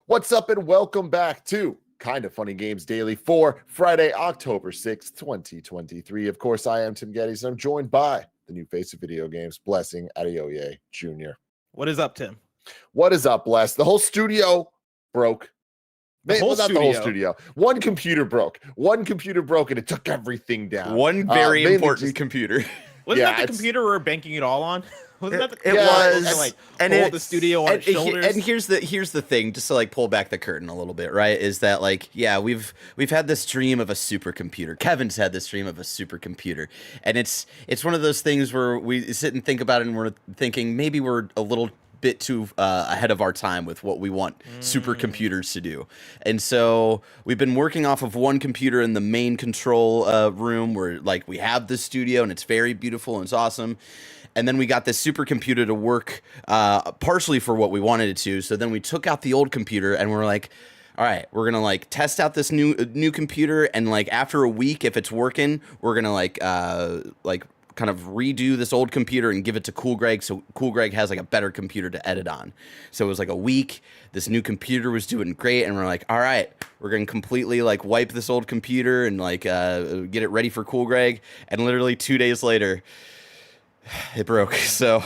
What's up and welcome back to Kind of Funny Games Daily for Friday, October 6th, 2023. Of course, I am Tim Geddes, and I'm joined by the new face of video games, Blessing Adeoye Jr. What is up, Tim? What is up, Bless? The whole studio broke. The whole studio. One computer broke. And it took everything down. One very important computer. Wasn't that the computer we were banking it all on? Wasn't that the computer hold the studio on its shoulders? And here's the thing, just to like pull back the curtain a little bit, right? Is that like, yeah, we've had this dream of a supercomputer. Kevin's had this dream of a supercomputer, and it's one of those things where we sit and think about it, and we're thinking maybe we're a little bit too ahead of our time with what we want supercomputers to do. And so we've been working off of one computer in the main control room where like we have the studio and it's very beautiful and it's awesome. And then we got this supercomputer to work partially for what we wanted it to. So then we took out the old computer and we're like, all right, we're going to like test out this new computer. And like after a week, if it's working, we're going to like kind of redo this old computer and give it to Cool Greg, so Cool Greg has like a better computer to edit on. So it was like a week. This new computer was doing great, and we're like, all right, we're gonna completely like wipe this old computer and like get it ready for Cool Greg. And literally 2 days later, it broke. So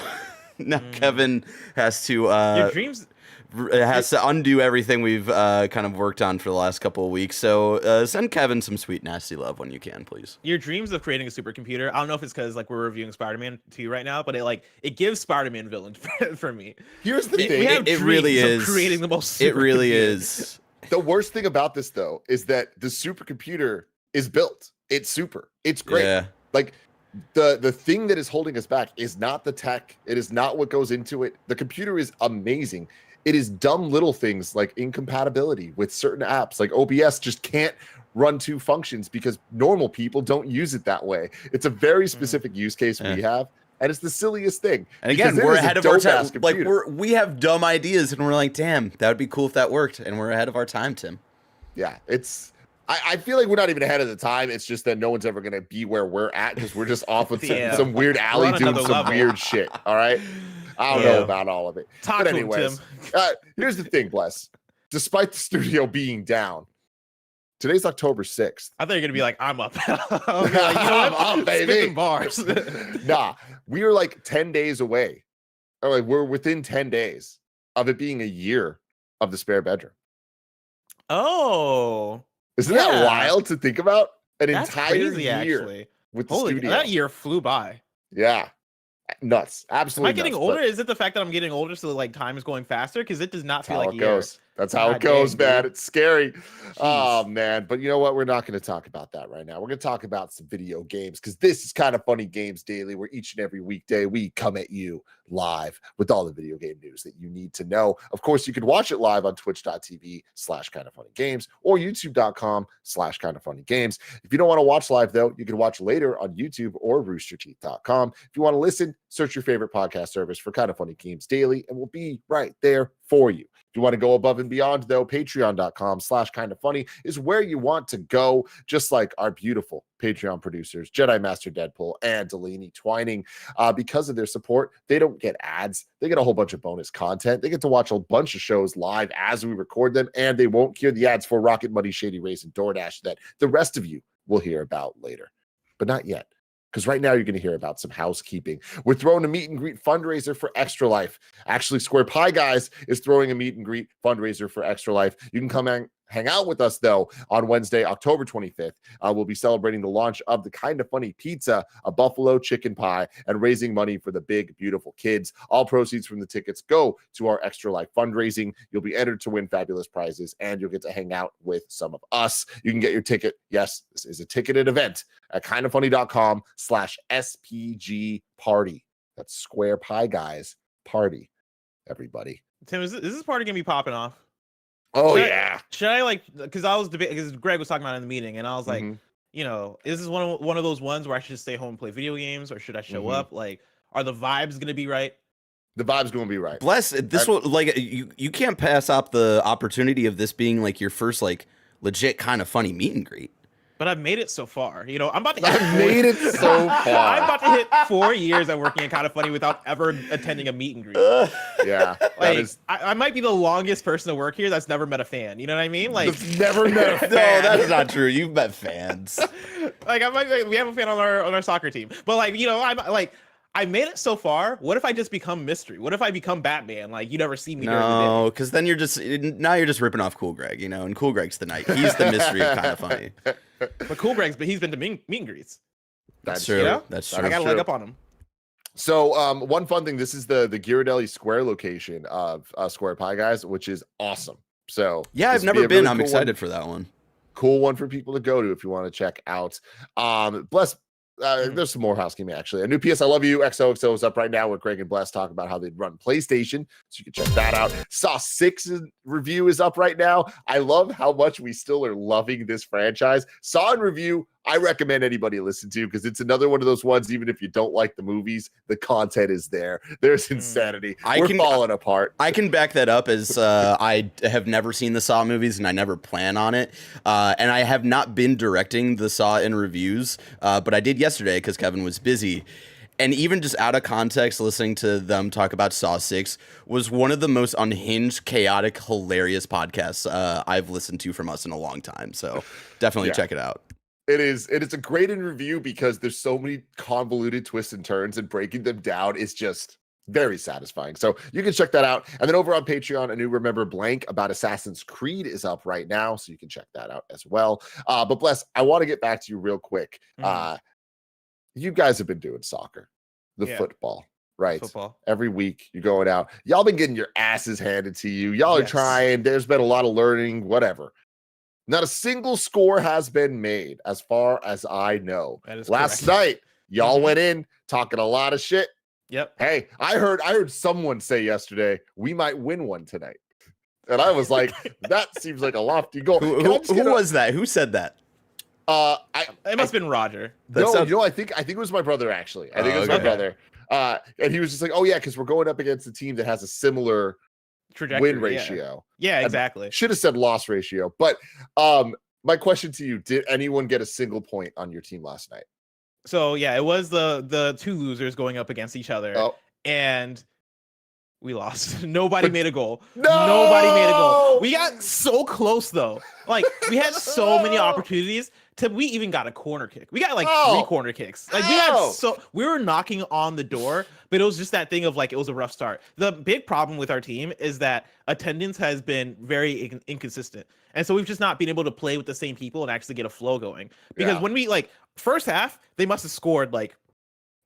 now Kevin has to your dreams. It has to undo everything we've kind of worked on for the last couple of weeks. So send Kevin some sweet, nasty love when you can, please. Your dreams of creating a supercomputer, I don't know if it's because like we're reviewing Spider-Man 2 right now, but it gives Spider-Man villains for me. Here's the thing. We have it really is creating the most. It really is. The worst thing about this, though, is that the supercomputer is built. It's super. It's great. Yeah. Like the thing that is holding us back is not the tech. It is not what goes into it. The computer is amazing. It is dumb little things like incompatibility with certain apps. Like OBS just can't run two functions because normal people don't use it that way. It's a very specific use case we have, and it's the silliest thing. And again, we're ahead of our time. Like we have dumb ideas, and we're like, damn, that would be cool if that worked. And we're ahead of our time, Tim. Yeah, it's. I feel like we're not even ahead of the time. It's just that no one's ever going to be where we're at because we're just off with some weird alley doing some weird shit. All right. I don't know about all of it. But anyways, here's the thing, Bless. Despite the studio being down, today's October 6th. I thought you were going to be like, I'm up. I'm up, baby. Spitting bars. Nah, we are like 10 days away. Or like we're within 10 days of it being a year of the spare bedroom. Oh. Isn't that wild to think about? That's entire crazy, year actually. With the studio. That year flew by. Yeah. Nuts. Absolutely. Am I getting older? Is it the fact that I'm getting older so like time is going faster? Because it does not feel like a year. That's how it goes, man. It's scary. Oh, man. But you know what? We're not going to talk about that right now. We're going to talk about some video games because this is Kind of Funny Games Daily, where each and every weekday we come at you live with all the video game news that you need to know. Of course, you can watch it live on twitch.tv/kindoffunnygames or youtube.com/kindoffunnygames. If you don't want to watch live, though, you can watch later on YouTube or roosterteeth.com. If you want to listen, search your favorite podcast service for Kind of Funny Games Daily, and we'll be right there for you. If you want to go above and beyond, though, patreon.com/kindoffunny is where you want to go, just like our beautiful Patreon producers, Jedi Master Deadpool and Delaney Twining. Because of their support, they don't get ads. They get a whole bunch of bonus content. They get to watch a bunch of shows live as we record them, and they won't hear the ads for Rocket Money, Shady Race, and DoorDash that the rest of you will hear about later. But not yet. Because right now you're going to hear about some housekeeping. We're throwing a meet and greet fundraiser for Extra Life. Actually, Square Pie Guys is throwing a meet and greet fundraiser for Extra Life. You can come and hang out with us, though, on Wednesday, October 25th. We'll be celebrating the launch of the Kind of Funny Pizza, a buffalo chicken pie, and raising money for the big, beautiful kids. All proceeds from the tickets go to our Extra Life fundraising. You'll be entered to win fabulous prizes, and you'll get to hang out with some of us. You can get your ticket. Yes, this is a ticketed event at kindoffunny.com/SPG party. That's Square Pie Guys party, everybody. Tim, is this party going to be popping off? Oh, should I like, because I was debating, because Greg was talking about it in the meeting, and I was like, you know, is this one of those ones where I should just stay home and play video games, or should I show up? Like, are the vibes going to be right? The vibe's going to be right. Bless this one. Like you can't pass up the opportunity of this being like your first like legit Kind of Funny meet and greet. but I've made it so far. You know, I'm about to I've made it so I'm far. about to hit 4 years of working at Kind of Funny without ever attending a meet and greet. Yeah, Like, I might be the longest person to work here that's never met a fan. You know what I mean? Like, never met a fan. No, that's not true. You've met fans. like we have a fan on our soccer team, but like, you know, I'm like, I made it so far. What if I just become mystery? What if I become Batman? Like, you never see me during the day. No, because then you're just ripping off Cool Greg, you know, and Cool Greg's the night. He's the mystery of Kind of Funny. But Cool Greg's, but he's been to meet and greets. That's true. You know? That's true. I got a leg up on him. So one fun thing, this is the Ghirardelli Square location of Square Pie Guys, which is awesome. So yeah, I've never been. Really I'm excited for that one. Cool one for people to go to if you want to check out. Bless. There's some more housekeeping actually. A new PS I Love You XOXO is up right now with Greg and Bless talk about how they'd run PlayStation, so you can check that out. Saw 6 review is up right now. I love how much we still are loving this franchise. Saw in review, I recommend anybody listen to because it's another one of those ones. Even if you don't like the movies, the content is there. There's insanity. We're falling apart. I can back that up as I have never seen the Saw movies and I never plan on it. And I have not been directing the Saw in reviews, but I did yesterday because Kevin was busy. And even just out of context, listening to them talk about Saw 6 was one of the most unhinged, chaotic, hilarious podcasts I've listened to from us in a long time. So definitely check it out. It is. It's a great in review because there's so many convoluted twists and turns, and breaking them down is just very satisfying. So you can check that out. And then over on Patreon, a new Remember Blank about Assassin's Creed is up right now, so you can check that out as well. But Bless, I want to get back to you real quick. You guys have been doing soccer, football, right? Football. Every week you're going out. Y'all been getting your asses handed to you. Y'all are trying. There's been a lot of learning, whatever. Not a single score has been made, as far as I know. Last night, y'all went in talking a lot of shit. Yep. Hey, I heard someone say yesterday, we might win one tonight. And I was like, that seems like a lofty goal. Who was that? Who said that? It must have been Roger. I think it was my brother, actually. I think it was my brother. And he was just like, oh, yeah, because we're going up against a team that has a similar trajectory, win ratio. Yeah, exactly. Should have said loss ratio. But my question to you, did anyone get a single point on your team last night? So yeah, it was the two losers going up against each other, and we lost. Nobody made a goal. No! Nobody made a goal. We got so close though. Like, we had so many opportunities we even got a corner kick. We got like 3 corner kicks. Like, we were knocking on the door, but it was just that thing of like, it was a rough start. The big problem with our team is that attendance has been very inconsistent. And so we've just not been able to play with the same people and actually get a flow going. Because when we first half, they must have scored like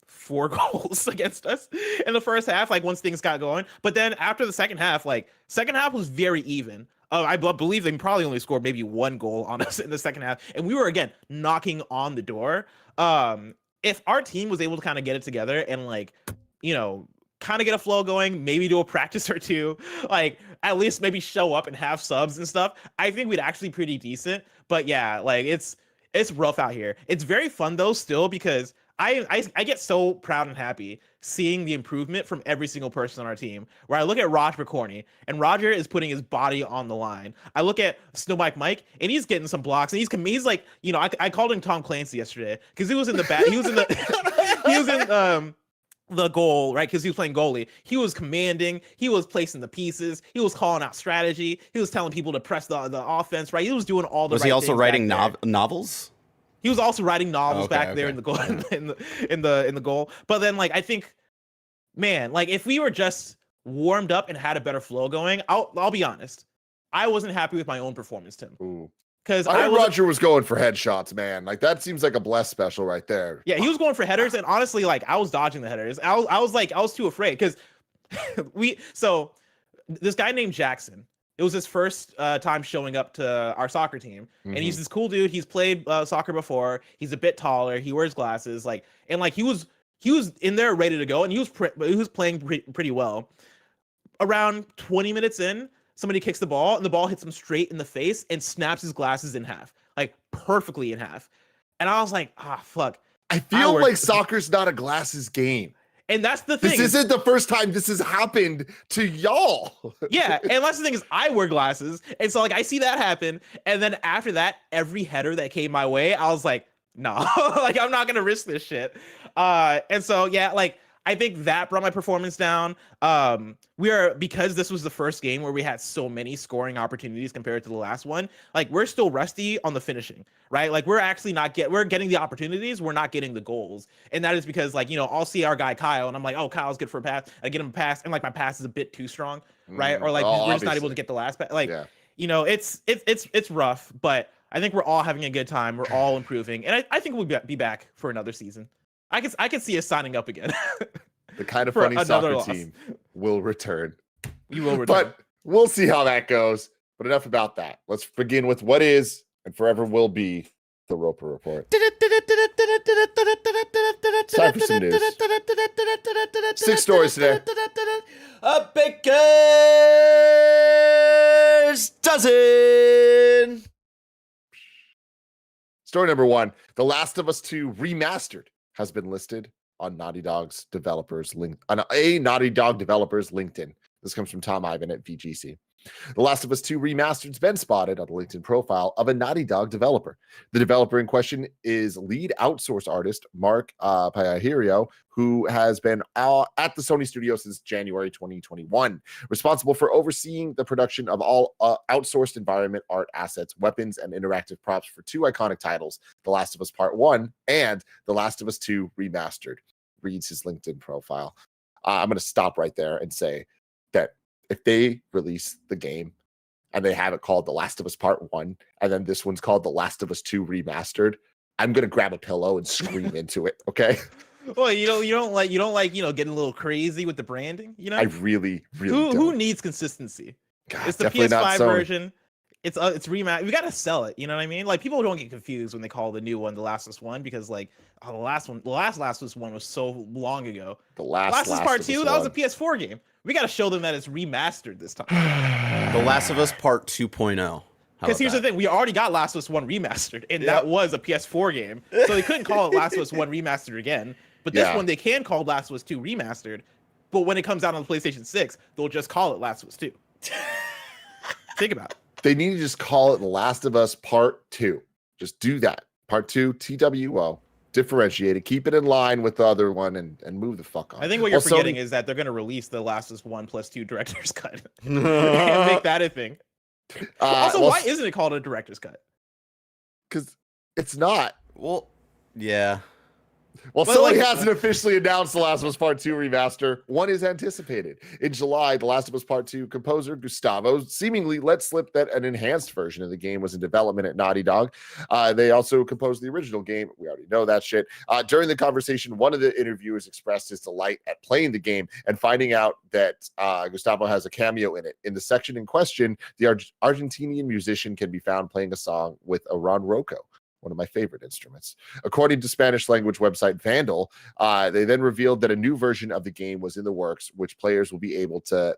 4 goals against us in the first half, like once things got going. But then after the second half was very even. I believe they probably only scored maybe 1 goal on us in the second half. And we were, again, knocking on the door. If our team was able to kind of get it together and kind of get a flow going, maybe do a practice or 2, like at least maybe show up and have subs and stuff, I think we'd actually pretty decent. But yeah, like it's rough out here. It's very fun though still, because I get so proud and happy seeing the improvement from every single person on our team. Where I look at Roger McCorney, and Roger is putting his body on the line. I look at Snowbike Mike, and he's getting some blocks, and he's like, I called him Tom Clancy yesterday because he was in the back. He was in the goal, right? Because he was playing goalie. He was commanding. He was placing the pieces. He was calling out strategy. He was telling people to press the offense, right? He was doing all the. Was he also writing novels? He was also writing novels back there in the goal, in the goal. But then, I think, man, if we were just warmed up and had a better flow going, I'll be honest, I wasn't happy with my own performance, Tim. Because Roger was going for headshots, man. That seems like a Bless special right there. Yeah, he was going for headers, and honestly, I was dodging the headers. I was too afraid because this guy named Jackson. It was his first time showing up to our soccer team, and he's this cool dude. He's played soccer before. He's a bit taller. He wears glasses. He was in there ready to go, and he was playing pretty well. Around 20 minutes in, somebody kicks the ball, and the ball hits him straight in the face and snaps his glasses in half, perfectly in half. And I was like, fuck. I feel like soccer's not a glasses game. And that's the thing. This isn't the first time this has happened to y'all. Yeah, and that's the thing is I wear glasses, and so like I see that happen, and then after that, every header that came my way, I was like, nah, like I'm not gonna risk this shit. And so yeah, like I think that brought my performance down. Because this was the first game where we had so many scoring opportunities compared to the last one, like we're still rusty on the finishing, right? Like we're actually we're getting the opportunities, we're not getting the goals. And that is because like, I'll see our guy Kyle and I'm like, oh, Kyle's good for a pass. I get him a pass and like my pass is a bit too strong, right? Or like we're just not able to get the last pass. Like, it's rough, but I think we're all having a good time. We're all improving. And I think we'll be back for another season. I can see us signing up again. The Kind of Funny soccer team will return. We will return. But we'll see how that goes. But enough about that. Let's begin with what is and forever will be the Roper Report. Time for some news. 6 stories today. A baker's dozen. Story number 1. The Last of Us 2 Remastered has been listed on Naughty Dog's developers link on a Naughty Dog developers LinkedIn. This comes from Tom Ivan at VGC. The Last of Us 2 Remastered's been spotted on the LinkedIn profile of a Naughty Dog developer. The developer in question is lead outsource artist Mark Payahirio, who has been at the Sony studio since January 2021, responsible for overseeing the production of all outsourced environment art assets, weapons, and interactive props for 2 iconic titles, The Last of Us Part 1 and The Last of Us 2 Remastered, reads his LinkedIn profile. I'm going to stop right there and say that if they release the game and they have it called The Last of Us Part 1, and then this one's called The Last of Us 2 Remastered, I'm going to grab a pillow and scream into it, okay? Well, you don't like getting a little crazy with the branding, I really who needs consistency? God, it's the PS5 version. It's remastered. We gotta sell it. You know what I mean? Like people don't get confused when they call the new one The Last of Us 1 because like the last Last of Us 1 was so long ago. The Last of Us Part 2 that was a PS4 game. We gotta show them that it's remastered this time. The Last of Us Part 2.0. Because here's the thing, we already got Last of Us 1 Remastered, and that was a PS4 game. So they couldn't call it Last of Us 1 Remastered again. But this one they can call Last of Us 2 Remastered. But when it comes out on the PlayStation 6, they'll just call it Last of Us 2. Think about it. They need to just call it The Last of Us Part 2. Just do that. Part 2, TWO. Differentiate it. Keep it in line with the other one and move the fuck on. I think what you're forgetting is that they're going to release the Last of Us 1 plus 2 director's cut. And make that a thing. Also, why isn't it called a director's cut? Because it's not. Well, yeah. Well, Sony hasn't officially announced The Last of Us Part 2 remaster. One is anticipated. In July, The Last of Us Part 2 composer Gustavo seemingly let slip that an enhanced version of the game was in development at Naughty Dog. They also composed the original game. We already know that shit. During the conversation, one of the interviewers expressed his delight at playing the game and finding out that Gustavo has a cameo in it. In the section in question, the Argentinian musician can be found playing a song with a Ron Rocco, one of my favorite instruments. According to Spanish language website Vandal, they then revealed that a new version of the game was in the works, which players will be able to,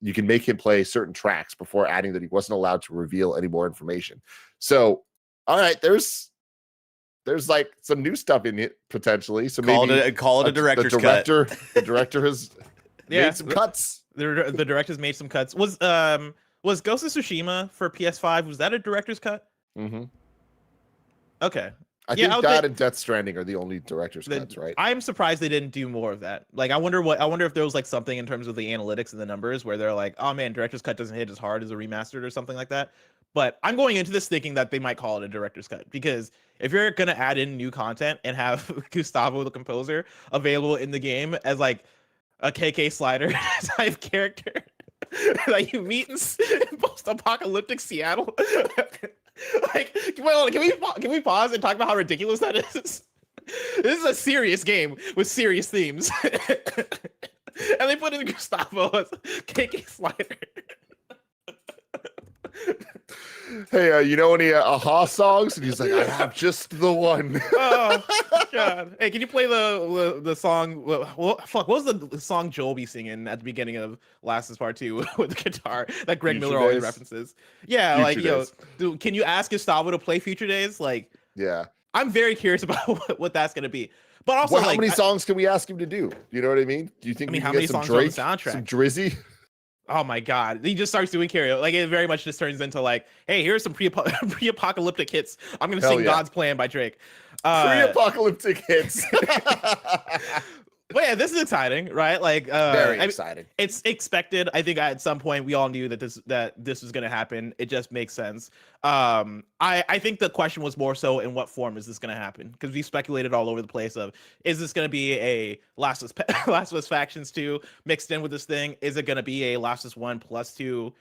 you can make him play certain tracks before adding that he wasn't allowed to reveal any more information. So, all right, there's like some new stuff in it potentially. So call it a director's cut. The director has made some cuts. The director's made some cuts. Was Ghost of Tsushima for PS5, was that a director's cut? Mm-hmm. Okay. I think that and Death Stranding are the only director's cuts, right? I'm surprised they didn't do more of that. Like, I wonder if there was like something in terms of the analytics and the numbers where they're like, oh man, director's cut doesn't hit as hard as a remastered or something like that. But I'm going into this thinking that they might call it a director's cut because if you're gonna add in new content and have Gustavo the composer available in the game as like a KK Slider type character that you meet in post-apocalyptic Seattle. Like, well, can we pause and talk about how ridiculous that is? This is a serious game with serious themes, and they put in Gustavo as KK Slider. Hey, you know any Aha songs? And he's like, I have just the one. Oh God! Hey, can you play the song? What was the song Joel be singing at the beginning of Last of Us Part 2 with the guitar that Greg Miller always references? Yeah, Future Days. Dude, can you ask Gustavo to play Future Days? Like, yeah. I'm very curious about what that's going to be. But also, how many songs can we ask him to do? You know what I mean? Do you think we can how get many some songs Drake, are on the soundtrack? some Drizzy? Oh my God. He just starts doing karaoke. Like, it very much just turns into like, hey, here's some pre-apocalyptic hits. I'm going to sing God's Plan by Drake. Pre-apocalyptic hits. But yeah, this is exciting, right? Like, very exciting. It's expected. I think at some point we all knew that this was going to happen. It just makes sense. I think the question was more so in what form is this going to happen? Because we speculated all over the place of, is this going to be a Last of Us Factions 2 mixed in with this thing? Is it going to be a Last of Us 1 plus 2,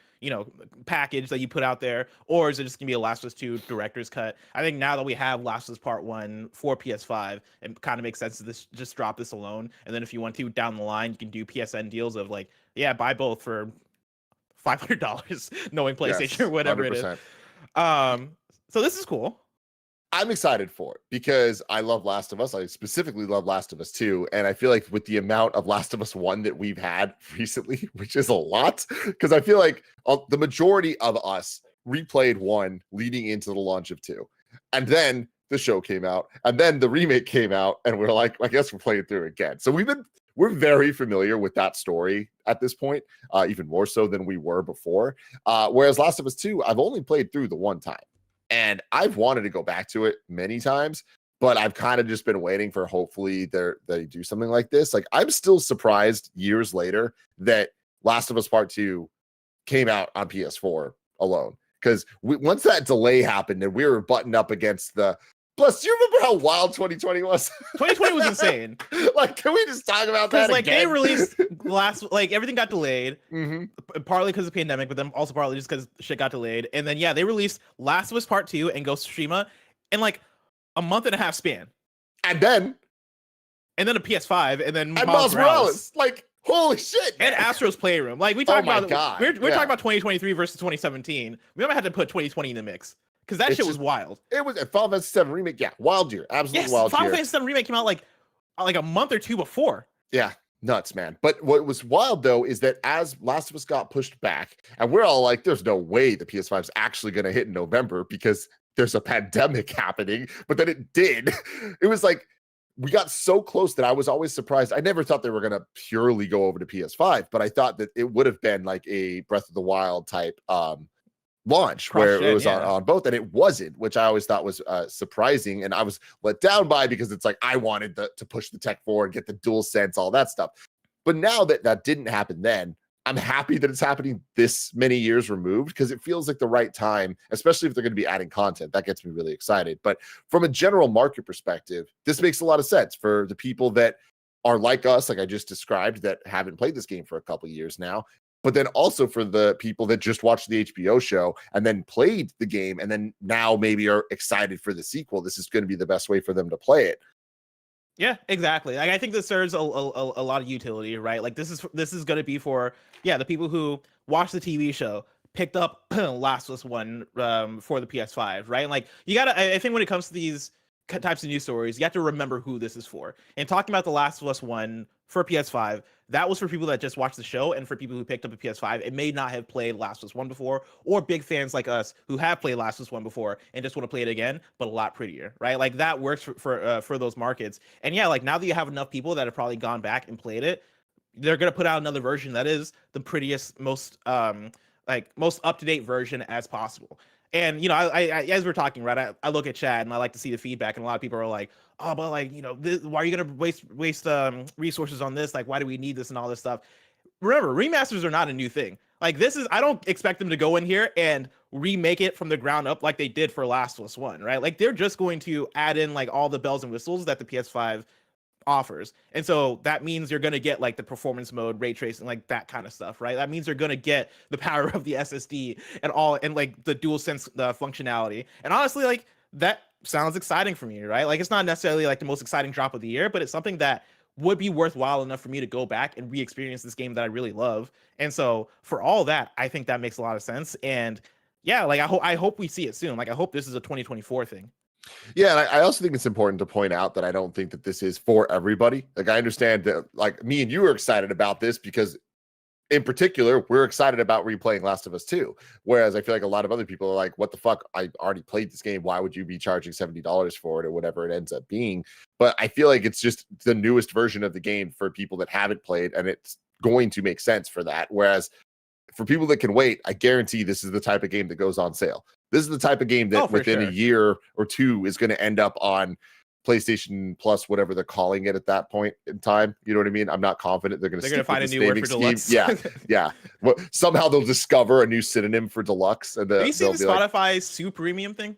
package that you put out there? Or is it just going to be a Last of Us 2 director's cut? I think now that we have Last of Us Part 1 for PS5, it kind of makes sense to just drop this alone. And then if you want to, down the line, you can do PSN deals of like, yeah, buy both for $500, knowing PlayStation or whatever 100%. It is. So this is cool. I'm excited for it because I love Last of Us. I specifically love Last of Us 2. And I feel like with the amount of Last of Us 1 that we've had recently, which is a lot, because I feel like the majority of us replayed 1 leading into the launch of 2. And then the show came out, and then the remake came out, and we're like, I guess we're playing through it again. So we're very familiar with that story at this point, even more so than we were before. Whereas Last of Us 2, I've only played through the one time. And I've wanted to go back to it many times, but I've kind of just been waiting for hopefully they do something like this. Like, I'm still surprised years later that Last of Us Part 2 came out on PS4 alone. Because once that delay happened and we were buttoned up against the... Plus, do you remember how wild 2020 was? 2020 was insane. Like, can we just talk about that like, again? they released everything got delayed, partly because of the pandemic, but then also partly just because shit got delayed. And then, yeah, they released Last of Us Part 2 and Ghost of Tsushima in like a month and a half span. And then a PS5, and then Miles Morales. Like, holy shit, man. And Astro's Playroom. Like, we talked about God. We're talking about 2023 versus 2017. We might have to put 2020 in the mix. Because that shit was wild. It was a Final Fantasy 7 remake. Yeah, wild year. Absolutely wild year. Final Fantasy 7 remake came out like a month or two before. Yeah, nuts, man. But what was wild, though, is that as Last of Us got pushed back, and we're all like, there's no way the PS5 is actually going to hit in November because there's a pandemic happening. But then it did. It was like, we got so close that I was always surprised. I never thought they were going to purely go over to PS5, but I thought that it would have been like a Breath of the Wild type launch where it was on both, and it wasn't, which I always thought was surprising, and I was let down by, because it's like I wanted to push the tech forward, get the dual sense, all that stuff. But now that didn't happen then, I'm happy that it's happening this many years removed, because it feels like the right time, especially if they're going to be adding content. That gets me really excited. But from a general market perspective, this makes a lot of sense for the people that are like us, like I just described, that haven't played this game for a couple of years now. But then also for the people that just watched the HBO show and then played the game and then now maybe are excited for the sequel. This is going to be the best way for them to play it. Yeah, exactly. Like, I think this serves a lot of utility, right? Like, this is going to be for, the people who watched the TV show, picked up Last of Us 1 for the PS5, right? And like, I think when it comes to these types of news stories, you have to remember who this is for. And talking about the Last of Us 1 for PS5, that was for people that just watched the show, and for people who picked up a PS5 and may not have played Last of Us 1 before, or big fans like us who have played Last of Us 1 before and just want to play it again, but a lot prettier, right? Like, that works for those markets. And yeah, like, now that you have enough people that have probably gone back and played it, they're gonna put out another version that is the prettiest, most up-to-date version as possible. And I as we're talking, right, I look at chat and I like to see the feedback, and a lot of people are like, oh, but like, why are you gonna waste resources on this? Like, why do we need this and all this stuff? Remember, remasters are not a new thing. Like, I don't expect them to go in here and remake it from the ground up like they did for Last of Us 1, right? Like, they're just going to add in like all the bells and whistles that the PS5 offers. And so that means you're going to get like the performance mode, ray tracing, like that kind of stuff, right? That means you're going to get the power of the SSD and like the dual sense functionality. And honestly, like, that sounds exciting for me, right? Like, it's not necessarily like the most exciting drop of the year, but it's something that would be worthwhile enough for me to go back and re-experience this game that I really love. And so for all that, I think that makes a lot of sense. And yeah, like, I hope we see it soon. Like, I hope this is a 2024 thing. Yeah, and I also think it's important to point out that I don't think that this is for everybody. Like, I understand that, like, me and you are excited about this because in particular, we're excited about replaying Last of Us 2. Whereas I feel like a lot of other people are like, what the fuck? I already played this game. Why would you be charging $70 for it or whatever it ends up being? But I feel like it's just the newest version of the game for people that haven't played, and it's going to make sense for that. Whereas for people that can wait, I guarantee this is the type of game that goes on sale. This is the type of game that within a year or two is going to end up on PlayStation Plus, whatever they're calling it at that point in time. You know what I mean? I'm not confident they're going to find a new word for deluxe. Yeah. Well, somehow they'll discover a new synonym for deluxe. And have you seen the Spotify Super Premium thing?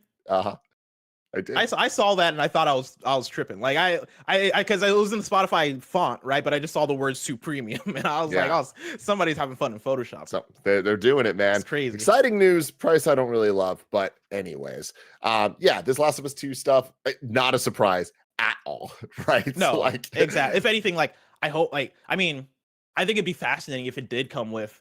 I did. I saw that and I thought I was tripping. Like I because I was in the Spotify font, right? But I just saw the word Supremium and I was like, oh, somebody's having fun in Photoshop. So they're doing it, man. It's crazy. Exciting news. Price I don't really love, but anyways, this Last of Us 2 stuff, not a surprise at all, right? No, So, exactly. If anything, I hope, I think it'd be fascinating if it did come with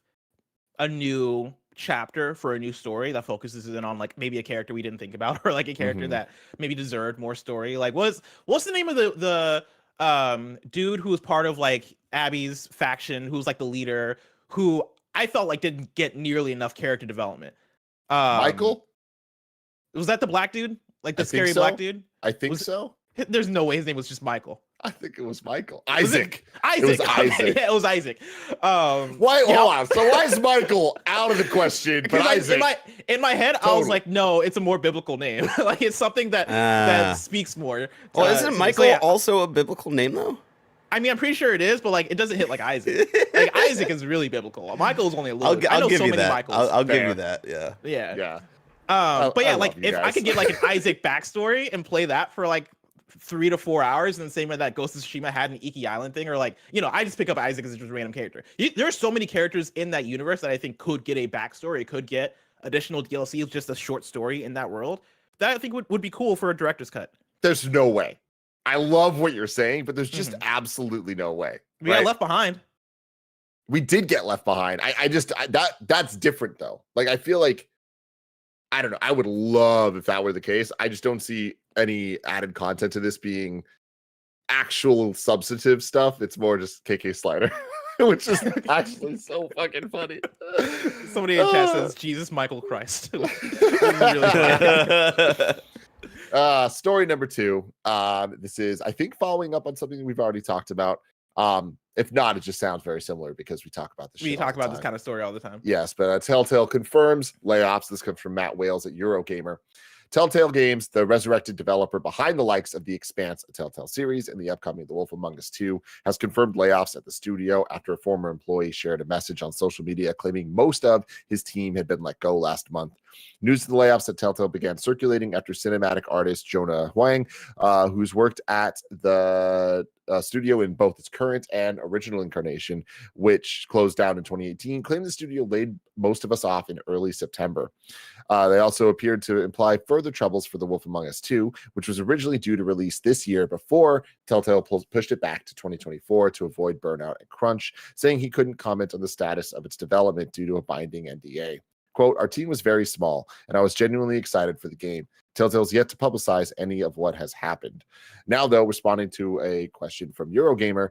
a new chapter for a new story that focuses in on maybe a character we didn't think about, or a character that maybe deserved more story. What's the name of the dude who was part of Abby's faction, who's the leader, who I felt didn't get nearly enough character development? Michael? Was that the black dude? The scary black dude? I think so. There's no way his name was just Michael. I think it was Michael. Isaac. It was Isaac. Yeah, it was Isaac. Why? Hold on. So why is Michael out of the question? But Isaac. In my head, I was like, no, it's a more biblical name. It's something that speaks more. Well, isn't Michael also a biblical name though? I mean, I'm pretty sure it is, but it doesn't hit like Isaac. Isaac is really biblical. Michael's only a little. I'll I know give so you many that. Michaels. I'll give you that. Yeah. Yeah. But yeah, if I could get an Isaac backstory and play that for 3 to 4 hours, and the same way that Ghost of Tsushima had an Iki Island thing, or I just pick up Isaac as just a random character. There are so many characters in that universe that I think could get a backstory, could get additional DLC, just a short story in that world, that I think would be cool for a director's cut. There's no way. I love what you're saying, but there's just absolutely no way. We got Left Behind. We did get Left Behind. That's different though. I feel like, I don't know. I would love if that were the case. I just don't see any added content to this being actual substantive stuff. It's more just KK Slider, which is actually so fucking funny. Somebody in chat says, Jesus, Michael Christ. Story number 2. This is, I think, following up on something we've already talked about. If not, it just sounds very similar because we talk about this. We talk about this kind of story all the time. Yes, but Telltale confirms layoffs. This comes from Matt Wales at Eurogamer. Telltale Games, the resurrected developer behind the likes of The Expanse, a Telltale series, and the upcoming The Wolf Among Us 2, has confirmed layoffs at the studio after a former employee shared a message on social media claiming most of his team had been let go last month. News of the layoffs at Telltale began circulating after cinematic artist Jonah Huang, who's worked at the studio in both its current and original incarnation, which closed down in 2018, claimed the studio laid most of us off in early September. They also appeared to imply further troubles for The Wolf Among Us 2, which was originally due to release this year before Telltale pushed it back to 2024 to avoid burnout and crunch, saying he couldn't comment on the status of its development due to a binding NDA. Quote, our team was very small, and I was genuinely excited for the game. Telltale's yet to publicize any of what has happened. Now, though, responding to a question from Eurogamer,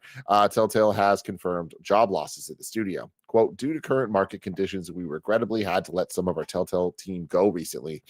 Telltale has confirmed job losses at the studio. Quote, due to current market conditions, we regrettably had to let some of our Telltale team go recently.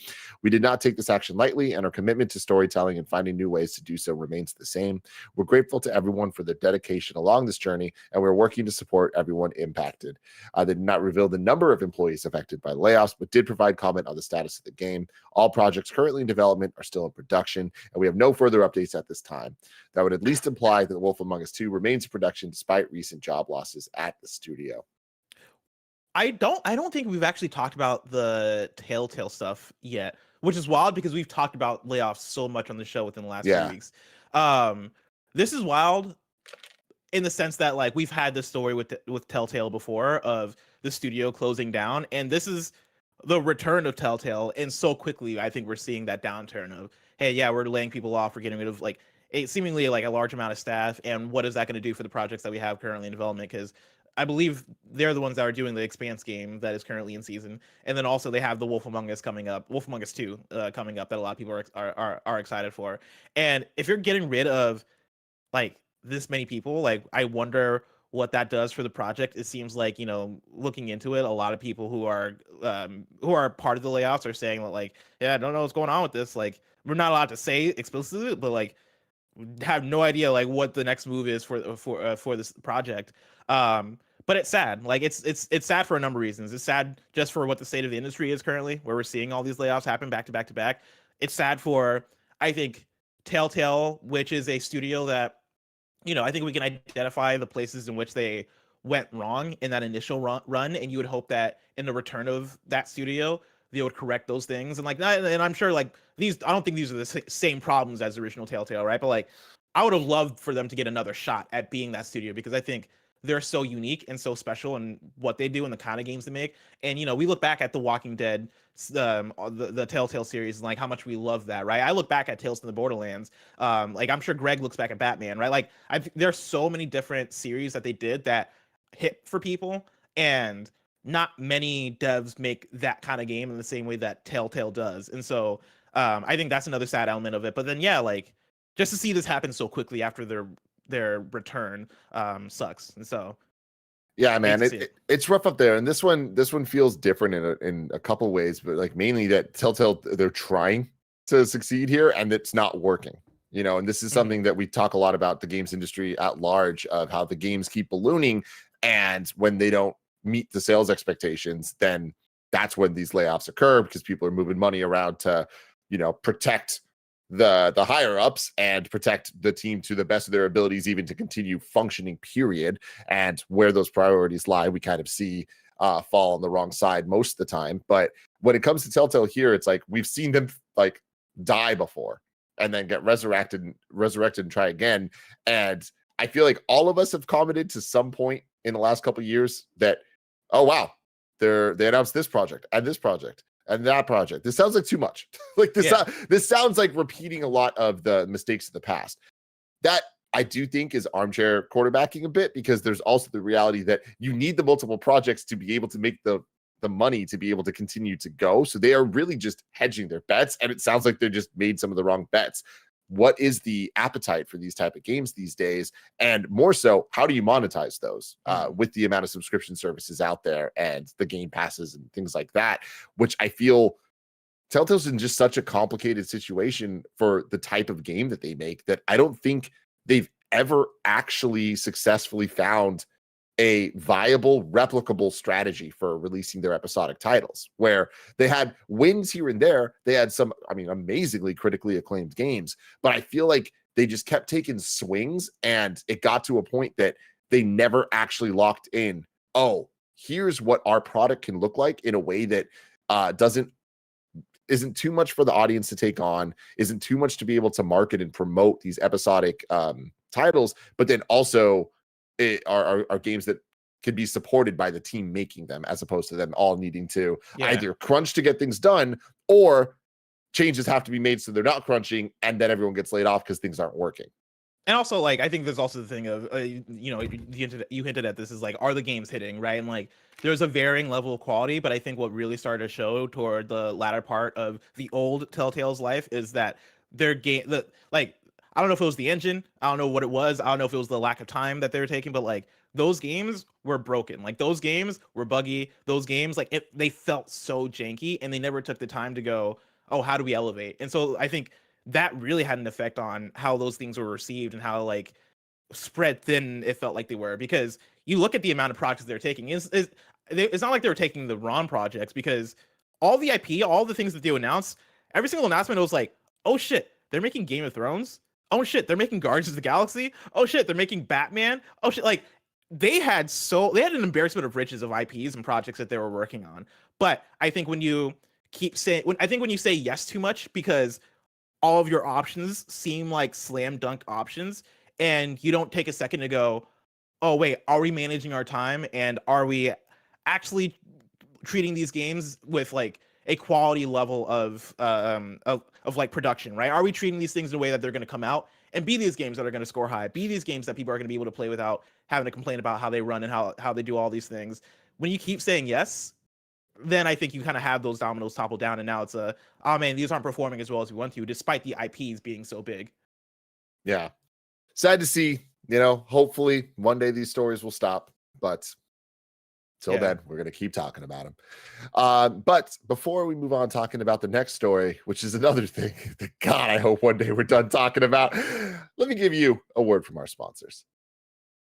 We did not take this action lightly, and our commitment to storytelling and finding new ways to do so remains the same. We're grateful to everyone for their dedication along this journey, and we're working to support everyone impacted. They did not reveal the number of employees affected by layoffs, but did provide comment on the status of the game. All projects currently in development are still in production, and we have no further updates at this time. That would at least imply that The Wolf Among Us 2 remains in production despite recent job losses at the studio. I don't think we've actually talked about the Telltale stuff yet, which is wild because we've talked about layoffs so much on the show within the last few weeks. This is wild in the sense that we've had this story with Telltale before of the studio closing down, and this is the return of Telltale. And so quickly, I think we're seeing that downturn of, hey, yeah, we're laying people off, we're getting rid of seemingly a large amount of staff, and what is that going to do for the projects that we have currently in development? Because I believe they're the ones that are doing the Expanse game that is currently in season, and then also they have the Wolf Among Us coming up, Wolf Among Us 2 coming up that a lot of people are excited for. And if you're getting rid of this many people, I wonder what that does for the project. It seems like, looking into it, a lot of people who are part of the layoffs are saying that, like, yeah, I don't know what's going on with this. Like, we're not allowed to say explicitly, but like, have no idea like what the next move is for this project. But it's sad. Like, it's sad for a number of reasons. It's sad just for what the state of the industry is currently, where we're seeing all these layoffs happen back to back to back. It's sad for, I think, Telltale, which is a studio that, I think we can identify the places in which they went wrong in that initial run, and you would hope that in the return of that studio, they would correct those things. And like, and I'm sure like I don't think these are the same problems as the original Telltale, right? But like, I would have loved for them to get another shot at being that studio, because I think they're so unique and so special in what they do and the kind of games they make. And we look back at The Walking Dead, the Telltale series, and like how much we love that, right? I look back at Tales from the Borderlands. Like, I'm sure Greg looks back at Batman, right? Like, there's so many different series that they did that hit for people, and not many devs make that kind of game in the same way that Telltale does. And so I think that's another sad element of it. But then, yeah, like, just to see this happen so quickly after their return sucks. And so yeah, man, it's rough up there. And this one feels different in a couple ways, but like mainly that Telltale, they're trying to succeed here and it's not working. And this is something that we talk a lot about the games industry at large, of how the games keep ballooning, and when they don't meet the sales expectations, then that's when these layoffs occur, because people are moving money around to, protect the higher ups and protect the team to the best of their abilities, even to continue functioning, period. And where those priorities lie, we kind of see fall on the wrong side most of the time. But when it comes to Telltale here, it's like we've seen them like die before and then get resurrected and try again. And I feel like all of us have commented to some point in the last couple of years that, oh wow, they announced this project and this project and that project. This sounds like too much. Like this, this sounds like repeating a lot of the mistakes of the past. That I do think is armchair quarterbacking a bit, because there's also the reality that you need the multiple projects to be able to make the money to be able to continue to go. So they are really just hedging their bets, and it sounds like they just made some of the wrong bets. What is the appetite for these type of games these days? And more so, how do you monetize those with the amount of subscription services out there and the game passes and things like that, which I feel Telltale's in just such a complicated situation for the type of game that they make, that I don't think they've ever actually successfully found a viable, replicable strategy for releasing their episodic titles, where they had wins here and there. They had some, amazingly critically acclaimed games, but I feel like they just kept taking swings, and it got to a point that they never actually locked in, oh, here's what our product can look like in a way that isn't too much for the audience to take on, isn't too much to be able to market and promote these episodic titles, but then also are games that could be supported by the team making them, as opposed to them all needing to either crunch to get things done, or changes have to be made so they're not crunching, and then everyone gets laid off because things aren't working. And also, like, I think there's also the thing of, you hinted at this, is like, are the games hitting, right? And like, there's a varying level of quality, but I think what really started to show toward the latter part of the old Telltale's life is that their game, I don't know if it was the engine, I don't know what it was, I don't know if it was the lack of time that they were taking, but like, those games were broken. Like, those games were buggy. Those games, like, they felt so janky, and they never took the time to go, oh, how do we elevate? And so I think that really had an effect on how those things were received and how like spread thin it felt like they were. Because you look at the amount of projects they're taking, it's not like they were taking the wrong projects, because all the IP, all the things that they announced, every single announcement, it was like, oh shit, they're making Game of Thrones. Oh shit, they're making Guardians of the Galaxy. Oh shit, they're making Batman. Oh shit, like they had an embarrassment of riches of IPs and projects that they were working on. But I think when you when you say yes too much, because all of your options seem like slam dunk options, and you don't take a second to go, oh wait, are we managing our time, and are we actually treating these games with like a quality level of like production, right? Are we treating these things in a way that they're going to come out and be these games that are going to score high, be these games that people are going to be able to play without having to complain about how they run and how they do all these things? When you keep saying yes, then I think you kind of have those dominoes topple down, and now it's oh man, these aren't performing as well as we want to, despite the IPs being so big. Yeah. Sad to see, hopefully one day these stories will stop, but till Yeah. then, we're going to keep talking about them. But before we move on talking about the next story, which is another thing that, God, I hope one day we're done talking about, let me give you a word from our sponsors.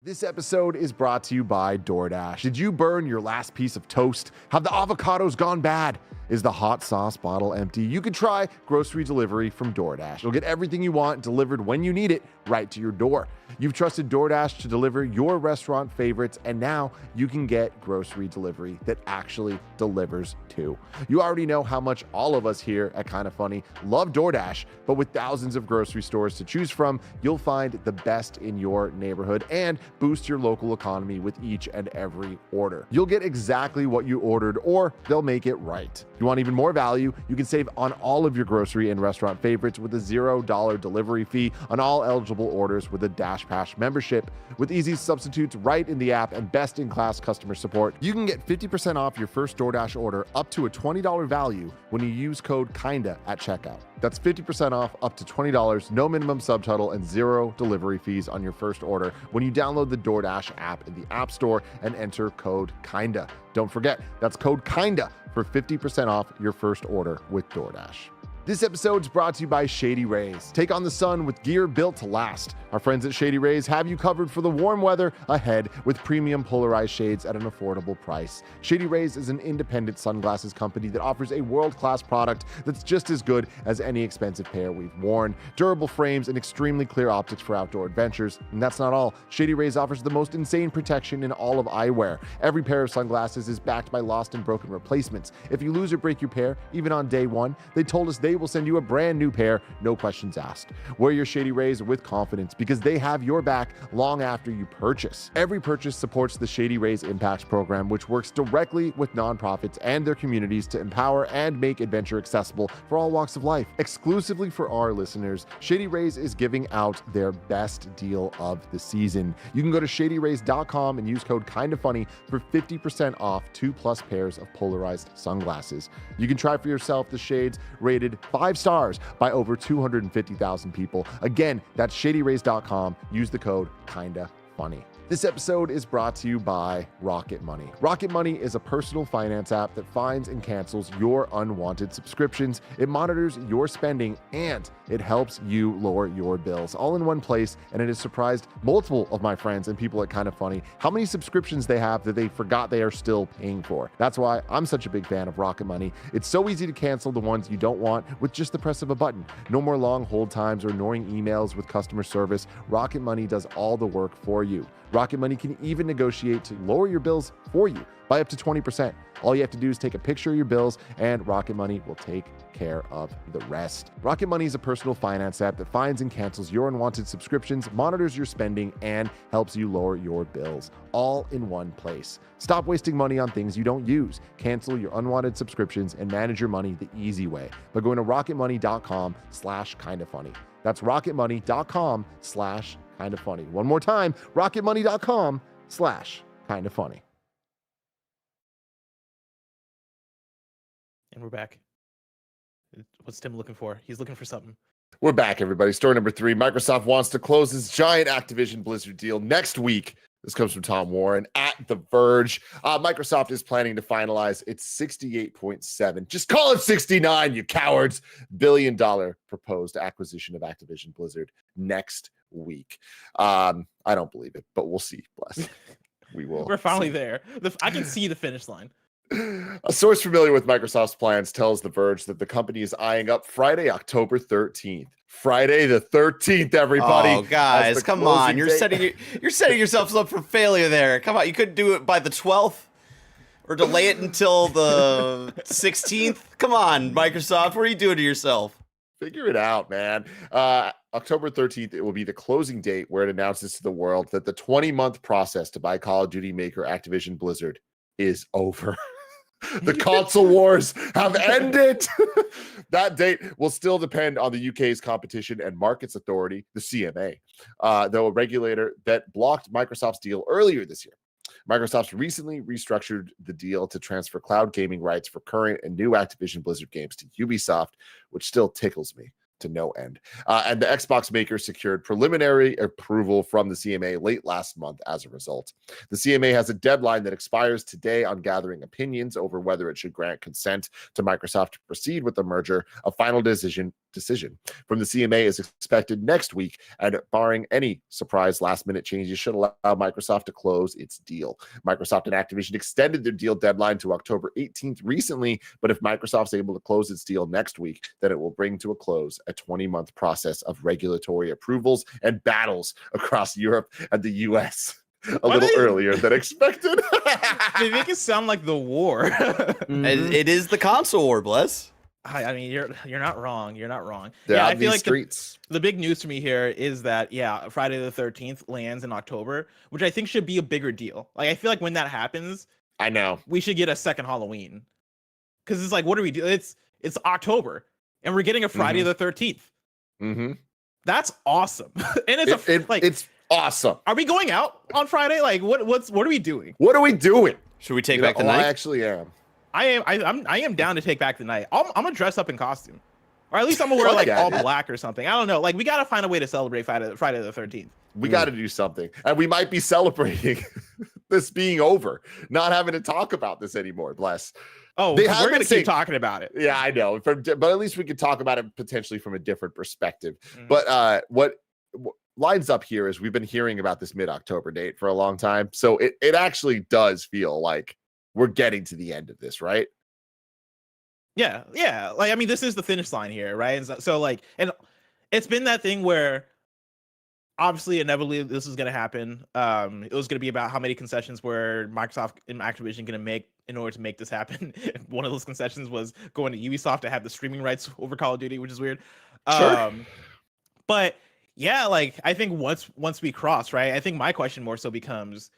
This episode is brought to you by DoorDash. Did you burn your last piece of toast? Have the avocados gone bad? Is the hot sauce bottle empty? You can try grocery delivery from DoorDash. You'll get everything you want delivered when you need it right to your door. You've trusted DoorDash to deliver your restaurant favorites, and now you can get grocery delivery that actually delivers too. You already know how much all of us here at Kinda Funny love DoorDash, but with thousands of grocery stores to choose from, you'll find the best in your neighborhood and boost your local economy with each and every order. You'll get exactly what you ordered, or they'll make it right. If you want even more value, you can save on all of your grocery and restaurant favorites with a $0 delivery fee on all eligible orders with a DashPass membership. With easy substitutes right in the app and best-in-class customer support, you can get 50% off your first DoorDash order up to a $20 value when you use code KINDA at checkout. That's 50% off up to $20, no minimum subtotal, and 0 delivery fees on your first order when you download the DoorDash app in the App Store and enter code KINDA. Don't forget, that's code KINDA for 50% off your first order with DoorDash. This episode is brought to you by Shady Rays. Take on the sun with gear built to last. Our friends at Shady Rays have you covered for the warm weather ahead with premium polarized shades at an affordable price. Shady Rays is an independent sunglasses company that offers a world-class product that's just as good as any expensive pair we've worn. Durable frames and extremely clear optics for outdoor adventures. And that's not all. Shady Rays offers the most insane protection in all of eyewear. Every pair of sunglasses is backed by lost and broken replacements. If you lose or break your pair, even on day one, they told us they will send you a brand new pair, no questions asked. Wear your Shady Rays with confidence because they have your back long after you purchase. Every purchase supports the Shady Rays Impact Program, which works directly with nonprofits and their communities to empower and make adventure accessible for all walks of life. Exclusively for our listeners, Shady Rays is giving out their best deal of the season. You can go to shadyrays.com and use code KINDAFUNNY for 50% off 2+ pairs of polarized sunglasses. You can try for yourself the shades rated 5 stars by over 250,000 people. Again, that's shadyrays.com. Use the code KINDAFUNNY. This episode is brought to you by Rocket Money. Rocket Money is a personal finance app that finds and cancels your unwanted subscriptions. It monitors your spending and it helps you lower your bills all in one place. And it has surprised multiple of my friends and people at Kinda Funny how many subscriptions they have that they forgot they are still paying for. That's why I'm such a big fan of Rocket Money. It's so easy to cancel the ones you don't want with just the press of a button. No more long hold times or annoying emails with customer service. Rocket Money does all the work for you. Rocket Money can even negotiate to lower your bills for you by up to 20%. All you have to do is take a picture of your bills and Rocket Money will take care of the rest. Rocket Money is a personal finance app that finds and cancels your unwanted subscriptions, monitors your spending, and helps you lower your bills all in one place. Stop wasting money on things you don't use. Cancel your unwanted subscriptions and manage your money the easy way by going to rocketmoney.com/kindafunny. That's rocketmoney.com/kindafunny. One more time, rocketmoney.com/kindafunny. And we're back. What's Tim looking for? He's looking for something. We're back, everybody. Story number 3. Microsoft wants to close its giant Activision Blizzard deal next week. This comes from Tom Warren at The Verge. Microsoft is planning to finalize its $68.7, just call it 69, you cowards, $billion proposed acquisition of Activision Blizzard next week. I don't believe it, but we'll see. Bless. We will. We're finally there. I can see the finish line. A source familiar with Microsoft's plans tells The Verge that the company is eyeing up Friday, October 13th. Friday the 13th, everybody. Oh, guys, come on. You're setting yourselves up for failure there. Come on. You couldn't do it by the 12th or delay it until the 16th. Come on, Microsoft. What are you doing to yourself? Figure it out, man. October 13th, it will be the closing date where it announces to the world that the 20-month process to buy Call of Duty maker Activision Blizzard is over. The console wars have ended. That date will still depend on the UK's Competition and Markets Authority, the CMA, though a regulator that blocked Microsoft's deal earlier this year. Microsoft's recently restructured the deal to transfer cloud gaming rights for current and new Activision Blizzard games to Ubisoft, which still tickles me to no end. And the Xbox maker secured preliminary approval from the CMA late last month as a result. The CMA has a deadline that expires today on gathering opinions over whether it should grant consent to Microsoft to proceed with the merger. A final decision from the CMA is expected next week, and barring any surprise last-minute changes should allow Microsoft to close its deal. Microsoft and Activision extended their deal deadline to October 18th recently, but if Microsoft's able to close its deal next week, then it will bring to a close a 20-month process of regulatory approvals and battles across Europe and the US little earlier than expected. They make it sound like the war. It is the console war, Bless. I mean, you're not wrong. You're not wrong. They're I out feel these like streets. the big news for me here is that Friday the 13th lands in October, which I think should be a bigger deal. Like, I feel like when that happens, I know we should get a second Halloween, because it's like, what do we do? It's October, and we're getting a Friday the 13th. That's awesome. And it's awesome. Are we going out on Friday? Like, what are we doing? What are we doing? Should we take back the night? I actually am. I am down to take back the night. I'm gonna dress up in costume, or at least I'm gonna wear like all black or something. I don't know. Like, we gotta find a way to celebrate Friday the 13th. We got to do something, and we might be celebrating this being over, not having to talk about this anymore. Bless. Oh, we're gonna keep talking about it. Yeah, I know, but at least we could talk about it potentially from a different perspective. But what lines up here is we've been hearing about this mid-October date for a long time, so it actually does feel like we're getting to the end of this, right? Yeah. Like, I mean, this is the finish line here, right? And so like, and it's been that thing where obviously inevitably this is going to happen. It was going to be about how many concessions were Microsoft and Activision going to make in order to make this happen. One of those concessions was going to Ubisoft to have the streaming rights over Call of Duty, which is weird. Sure. But yeah, like, I think once we cross, right, I think my question more so becomes,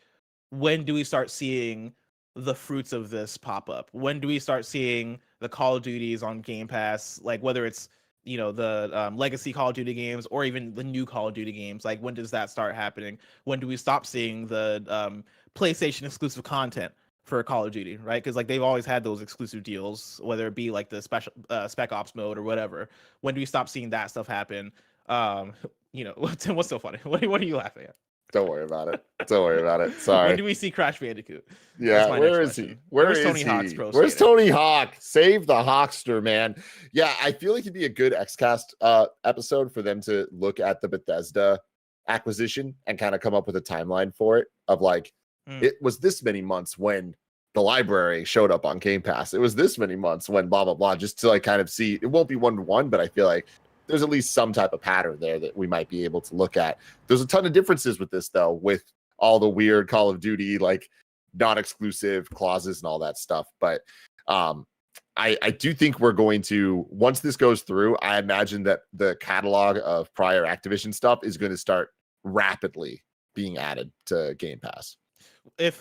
when do we start seeing the fruits of this pop up? When do we start seeing the Call of Duties on Game Pass? Like, whether it's, the legacy Call of Duty games or even the new Call of Duty games, like, when does that start happening? When do we stop seeing the PlayStation exclusive content for Call of Duty, right? Because like, they've always had those exclusive deals, whether it be like the special Spec Ops mode or whatever. When do we stop seeing that stuff happen? Tim, what's so funny? What are you laughing at? Don't worry about it. Don't worry about it. Sorry. When do we see Crash Bandicoot? Yeah, where is he? Where's Tony Hawk's Pro Skater? Where's Tony Hawk? Save the Hawkster, man. Yeah, I feel like it'd be a good XCast episode for them to look at the Bethesda acquisition and kind of come up with a timeline for it of like, it was this many months when the library showed up on Game Pass. It was this many months when blah, blah, blah, just to like kind of see. It won't be one-to-one, but I feel like there's at least some type of pattern there that we might be able to look at. There's a ton of differences with this, though, with all the weird Call of Duty, like, non-exclusive clauses and all that stuff. But I do think we're going to, once this goes through, I imagine that the catalog of prior Activision stuff is going to start rapidly being added to Game Pass. If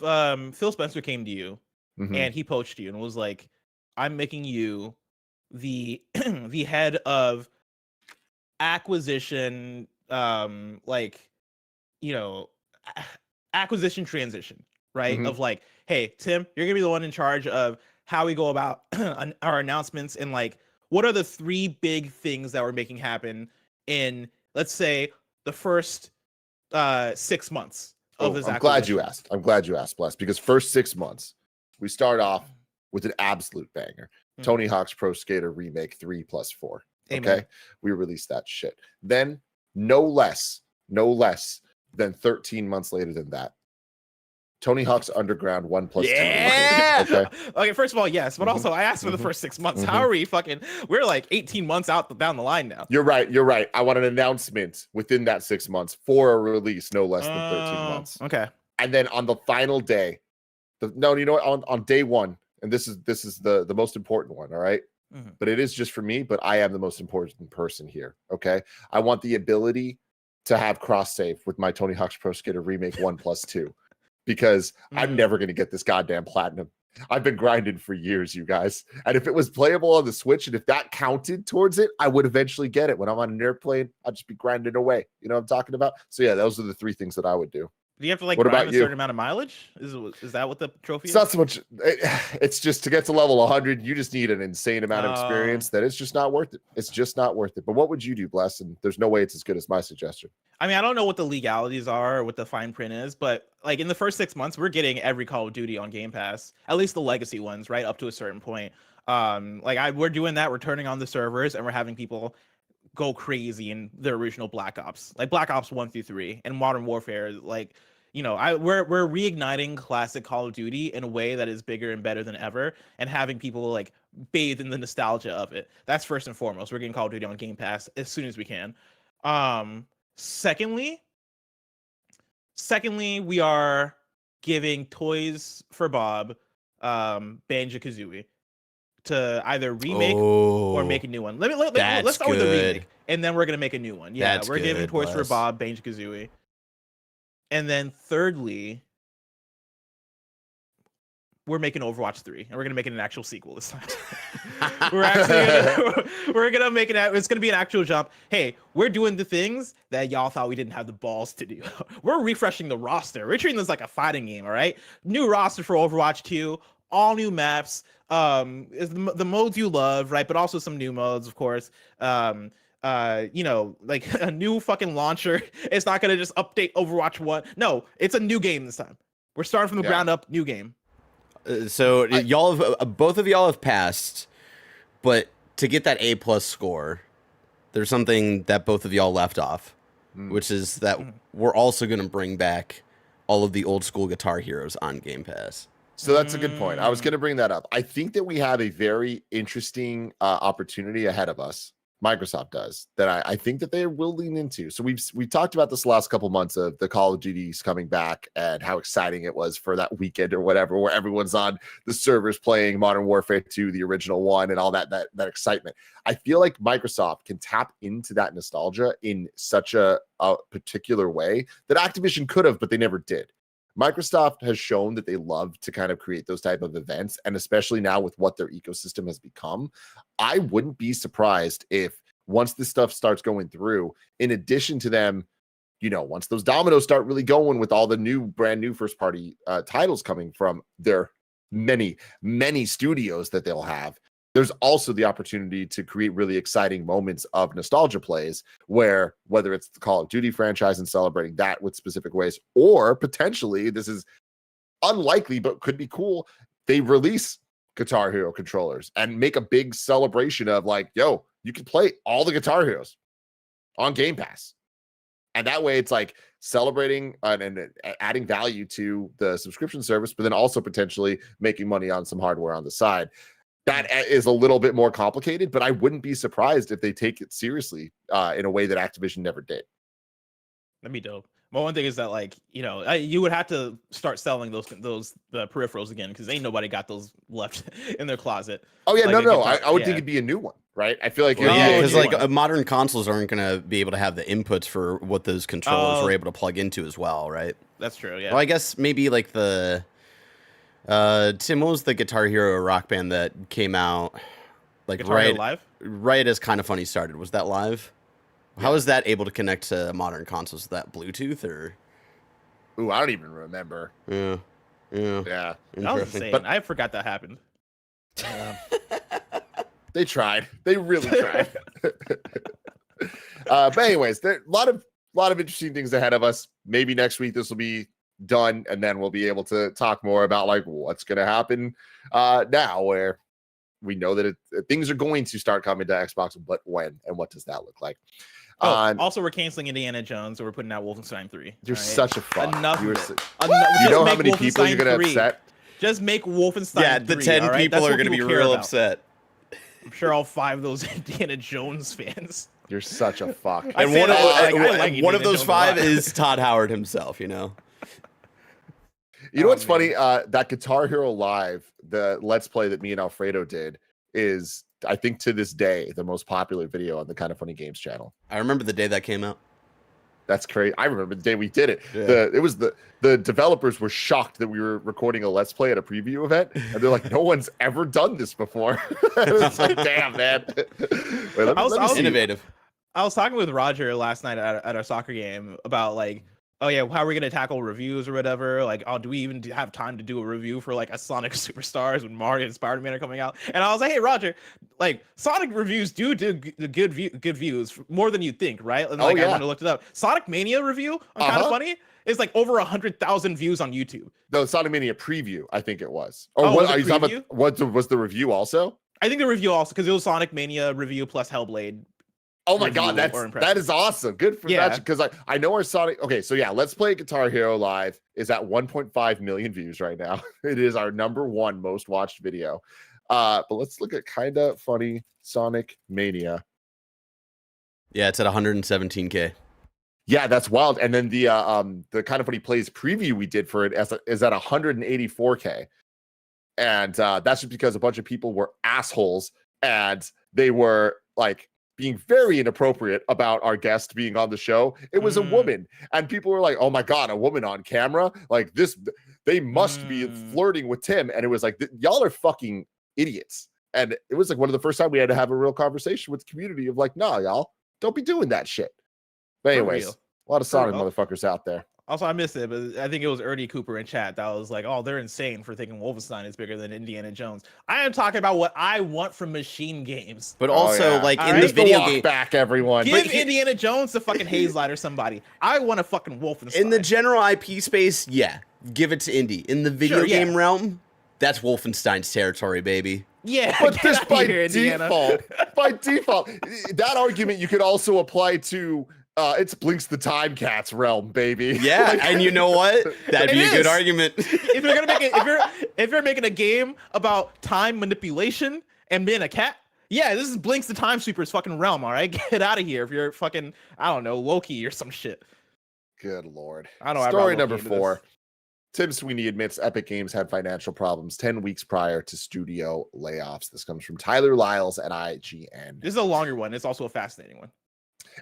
Phil Spencer came to you and he poached you and was like, I'm making you the the head of acquisition, acquisition transition, right? Of like, hey, Tim, you're gonna be the one in charge of how we go about our announcements, and like, what are the 3 big things that we're making happen in, let's say, the first 6 months of this acquisition. I'm glad you asked, Bless, because first 6 months, we start off with an absolute banger. Tony Hawk's Pro Skater Remake 3+4. Okay, Amen. We released that shit. Then no less than 13 months later than that, Tony Hawk's Underground 1+2. Yeah. Okay. First of all, yes, but also I asked for the first 6 months. How are we we're like 18 months out down the line now. You're right. I want an announcement within that 6 months for a release, no less than 13 months. Okay. And then on the final day, on day one, and this is the most important one, all right? But it is just for me, but I am the most important person here, okay? I want the ability to have cross-save with my Tony Hawk's Pro Skater Remake 1+2, because I'm never going to get this goddamn platinum. I've been grinding for years, you guys. And if it was playable on the Switch, and if that counted towards it, I would eventually get it. When I'm on an airplane, I'd just be grinding away. You know what I'm talking about? So yeah, those are the 3 things that I would do. Do you have to like What drive about a you? certain amount of mileage? Is that what the trophy It's is? not so much. It's just to get to level 100, you just need an insane amount of experience that it's just not worth it. It's just not worth it. But what would you do, Bless? And there's no way it's as good as my suggestion. I mean, I don't know what the legalities are or what the fine print is, but like in the first 6 months, we're getting every Call of Duty on Game Pass, at least the legacy ones, right up to a certain point. We're doing that. We're turning on the servers and we're having people go crazy in the original Black Ops, like Black Ops 1 through 3 and Modern Warfare. Like, we're reigniting classic Call of Duty in a way that is bigger and better than ever, and having people like bathe in the nostalgia of it. That's first and foremost. We're getting Call of Duty on Game Pass as soon as we can. Secondly, we are giving Toys for Bob, Banjo-Kazooie to either remake or make a new one. Let's start with the remake, and then we're gonna make a new one. Yeah, we're giving Toys for Bob, Banjo-Kazooie. And then thirdly, we're making Overwatch 3, and we're gonna make it an actual sequel this time. we're gonna make it. It's gonna be an actual jump. Hey, we're doing the things that y'all thought we didn't have the balls to do. We're refreshing the roster. We're treating this like a fighting game. All right, new roster for Overwatch 2, all new maps. Is the modes you love, right? But also some new modes, of course. Like a new fucking launcher. It's not gonna just update Overwatch 1. No, it's a new game this time. We're starting from the ground up, new game. So y'all have both of y'all have passed, but to get that A+ score, there's something that both of y'all left off, which is that we're also going to bring back all of the old school Guitar Heroes on Game Pass. So that's a good point. I was going to bring that up. I think that we have a very interesting opportunity ahead of us. Microsoft does, that I think that they will lean into. So we've talked about this the last couple months of the Call of Duties coming back and how exciting it was for that weekend or whatever, where everyone's on the servers playing Modern Warfare 2, the original one, and all that excitement. I feel like Microsoft can tap into that nostalgia in such a particular way that Activision could have, but they never did. Microsoft has shown that they love to kind of create those type of events, and especially now with what their ecosystem has become, I wouldn't be surprised if once this stuff starts going through, in addition to them, once those dominoes start really going with all the brand new first party titles coming from their many, many studios that they'll have, there's also the opportunity to create really exciting moments of nostalgia plays where, whether it's the Call of Duty franchise and celebrating that with specific ways, or potentially, this is unlikely but could be cool, they release Guitar Hero controllers and make a big celebration of like, yo, you can play all the Guitar Heroes on Game Pass. And that way it's like celebrating and adding value to the subscription service, but then also potentially making money on some hardware on the side. That is a little bit more complicated, but I wouldn't be surprised if they take it seriously in a way that Activision never did. That'd be dope. But one thing is that, like, you would have to start selling the peripherals again, because ain't nobody got those left in their closet. Oh yeah, like, no. I would think it'd be a new one, right? I feel like because modern consoles aren't going to be able to have the inputs for what those controllers were able to plug into as well, right? That's true. Yeah. Well, I guess maybe like the. Tim, what was the Guitar Hero rock band that came out like Guitar Hero Live? Right as Kind of Funny started? Was that live? Yeah. How is that able to connect to modern consoles? Is that Bluetooth or? Ooh, I don't even remember. Yeah. That was insane. But I forgot that happened. They tried. They really tried. But anyways, there a lot of interesting things ahead of us. Maybe next week this will be done, and then we'll be able to talk more about like what's going to happen now, where we know that things are going to start coming to Xbox, but when and what does that look like? Also, we're canceling Indiana Jones, so we're putting out Wolfenstein 3. You're such a fuck. Enough. You know how many people you're going to upset? Just make Wolfenstein 3. Yeah, the 10 people are going to be real upset. I'm sure all 5 of those Indiana Jones fans. You're such a fuck. And one of those 5 is Todd Howard himself, You know what's funny? That Guitar Hero Live, the Let's Play that me and Alfredo did, is, I think to this day, the most popular video on the Kind of Funny Games channel. I remember the day that came out. That's crazy. I remember the day we did it. Yeah. It was the developers were shocked that we were recording a Let's Play at a preview event, and they're like, no one's ever done this before. It's like, damn, man. I was innovative. I was talking with Roger last night at our soccer game about like oh yeah, how are we gonna tackle reviews or whatever? Like, oh, do we even have time to do a review for like a Sonic Superstars when Mario and Spider-Man are coming out? And I was like, hey Roger, like Sonic reviews do good views more than you think, right? And like I went and looked it up. Sonic Mania review on Kind of Funny is like over 100,000 views on YouTube. No, Sonic Mania preview, I think it was. Or what, what are you talking about? What was the review also? I think the review also, because it was Sonic Mania review plus Hellblade. Oh my god, that is awesome. Good for that, because I know our Sonic. Okay, so yeah, Let's Play Guitar Hero Live is at 1.5 million views right now. It is our #1 most watched video. But let's look at Kinda Funny Sonic Mania. Yeah, it's at 117K. Yeah, that's wild. And then the Kinda Funny Plays preview we did for it is at 184K. And that's just because a bunch of people were assholes and they were like being very inappropriate about our guest being on the show. It was a woman, and people were like, oh my god, a woman on camera, like this, they must be flirting with Tim. And it was like, y'all are fucking idiots. And it was like one of the first time we had to have a real conversation with the community of like, nah, y'all don't be doing that shit. But anyways, a lot of Sonic motherfuckers out there. Also, I missed it, but I think it was Ernie Cooper in chat that was like, oh, they're insane for thinking Wolfenstein is bigger than Indiana Jones. I am talking about what I want from machine games. But also, like, in the video game... back, everyone. Give Indiana Jones to fucking Haze Light or somebody. I want a fucking Wolfenstein. In the general IP space, yeah. Give it to Indy. In the video game realm, that's Wolfenstein's territory, baby. Yeah, but just by default, that argument you could also apply to... it's Blinks the Time Cat's realm, baby. Yeah, like, and you know what? That'd be a good argument. If you're gonna make it, if you're making a game about time manipulation and being a cat, yeah, this is Blinks the Time Sweeper's fucking realm. All right, get out of here. If you're fucking, I don't know, Loki or some shit. Good lord. I don't know. Story number 4. Tim Sweeney admits Epic Games had financial problems 10 weeks prior to studio layoffs. This comes from Tyler Lyles at IGN. This is a longer one. It's also a fascinating one.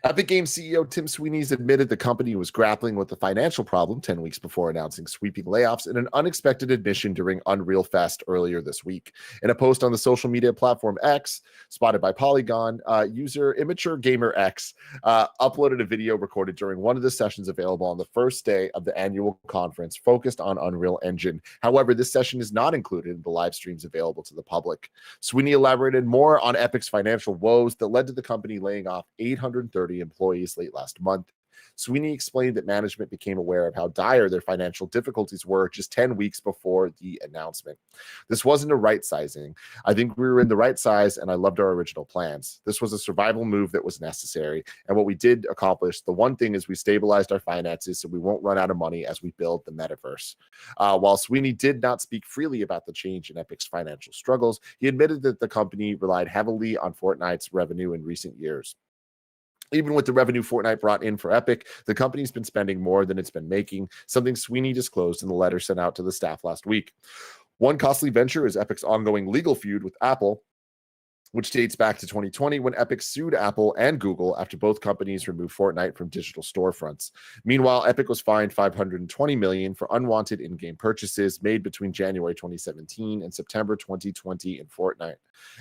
Epic Games CEO Tim Sweeney's admitted the company was grappling with the financial problem 10 weeks before announcing sweeping layoffs in an unexpected admission during Unreal Fest earlier this week. In a post on the social media platform X, spotted by Polygon, user Immature Gamer X uploaded a video recorded during one of the sessions available on the first day of the annual conference focused on Unreal Engine. However, this session is not included in the live streams available to the public. Sweeney elaborated more on Epic's financial woes that led to the company laying off 830 employees late last month. Sweeney explained that management became aware of how dire their financial difficulties were just 10 weeks before the announcement. This wasn't a right sizing. I think we were in the right size, and I loved our original plans. This was a survival move that was necessary, and what we did accomplish, the one thing is we stabilized our finances so we won't run out of money as we build the metaverse. While Sweeney did not speak freely about the change in Epic's financial struggles, he admitted that the company relied heavily on Fortnite's revenue in recent years. Even with the revenue Fortnite brought in for Epic, the company's been spending more than it's been making, something Sweeney disclosed in the letter sent out to the staff last week. One costly venture is Epic's ongoing legal feud with Apple, which dates back to 2020 when Epic sued Apple and Google after both companies removed Fortnite from digital storefronts. Meanwhile, Epic was fined $520 million for unwanted in-game purchases made between January 2017 and September 2020 in Fortnite.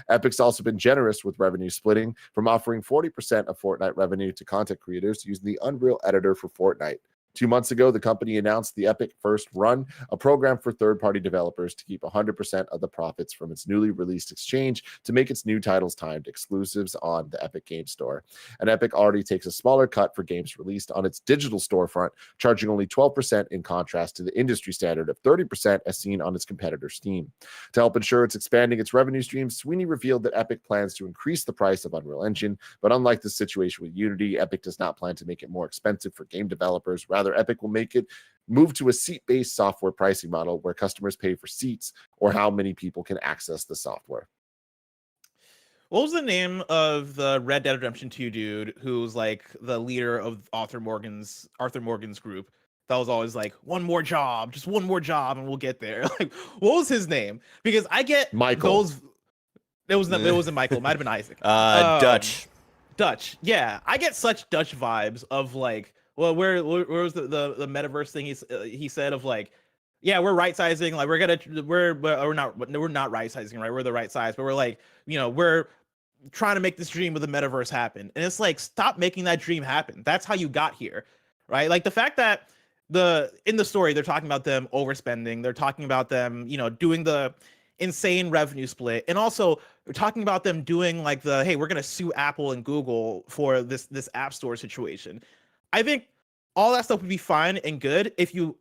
Epic's also been generous with revenue splitting, from offering 40% of Fortnite revenue to content creators using the Unreal editor for Fortnite. 2 months ago, the company announced the Epic First Run, a program for third-party developers to keep 100% of the profits from its newly released exchange to make its new titles timed exclusives on the Epic Game Store. And Epic already takes a smaller cut for games released on its digital storefront, charging only 12% in contrast to the industry standard of 30% as seen on its competitor Steam. To help ensure it's expanding its revenue streams, Sweeney revealed that Epic plans to increase the price of Unreal Engine, but unlike the situation with Unity, Epic does not plan to make it more expensive for game developers. Rather, Epic will make it move to a seat-based software pricing model where customers pay for seats or how many people can access the software. What was the name of the Red Dead Redemption 2 dude who's like the leader of Arthur Morgan's group? That was always like, one more job, just one more job, and we'll get there. Like, what was his name? Because I get Michael. It wasn't Michael. It might have been Isaac. Dutch. Yeah, I get such Dutch vibes of like, well, where was the metaverse thing he said of like, yeah, we're right sizing, like we're not right sizing, right? We're the right size, but we're like, we're trying to make this dream of the metaverse happen. And it's like, stop making that dream happen. That's how you got here, right? Like the fact that in the story, they're talking about them overspending. They're talking about them, doing the insane revenue split, and also we're talking about them doing like hey, we're gonna sue Apple and Google for this App Store situation. I think all that stuff would be fine and good if you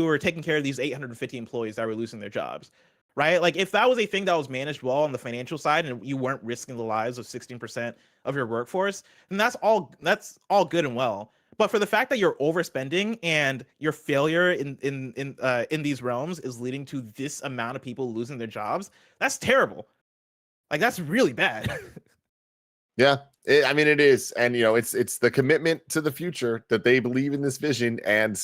were taking care of these 850 employees that were losing their jobs, right? Like if that was a thing that was managed well on the financial side and you weren't risking the lives of 16% of your workforce, then that's all good and well. But for the fact that you're overspending and your failure in these realms is leading to this amount of people losing their jobs, that's terrible. Like that's really bad. Yeah, I mean it is, and it's the commitment to the future that they believe in this vision, and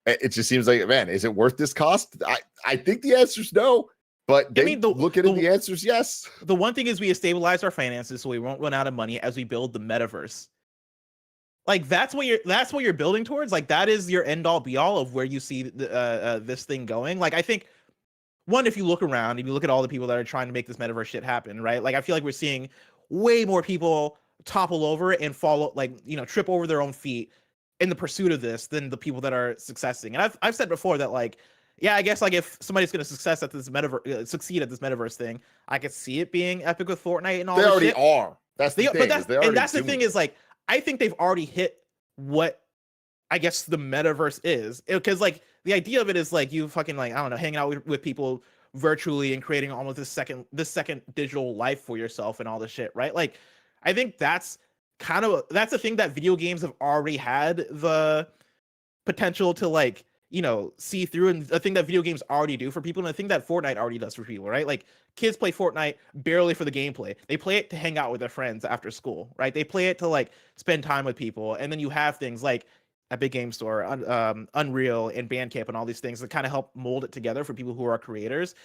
it just seems like, man, is it worth this cost? I think the answer is no, but they look at it, the answer is yes. The one thing is we stabilize our finances so we won't run out of money as we build the metaverse. Like that's what you're building towards. Like that is your end all be all of where you see this thing going. Like I think one, if you look around, if you look at all the people that are trying to make this metaverse shit happen, right? Like I feel like we're seeing way more people topple over and fall, like trip over their own feet in the pursuit of this than the people that are succeeding. And I've said before that like, yeah, I guess like if somebody's going to succeed at this metaverse thing, I could see it being epic with Fortnite and all. They this already shit. are. That's the thing. That's the thing is like, I think they've already hit what I guess the metaverse is, because like the idea of it is like you fucking like, I don't know, hanging out with people virtually and creating almost this second digital life for yourself and all this shit, right? Like I think that's the thing that video games have already had the potential to like see through, and the thing that video games already do for people, and the thing that Fortnite already does for people, right? Like kids play Fortnite barely for the gameplay. They play it to hang out with their friends after school, right? They play it to like spend time with people, and then you have things like Epic Game Store, Unreal, and Bandcamp, and all these things that kind of help mold it together for people who are creators.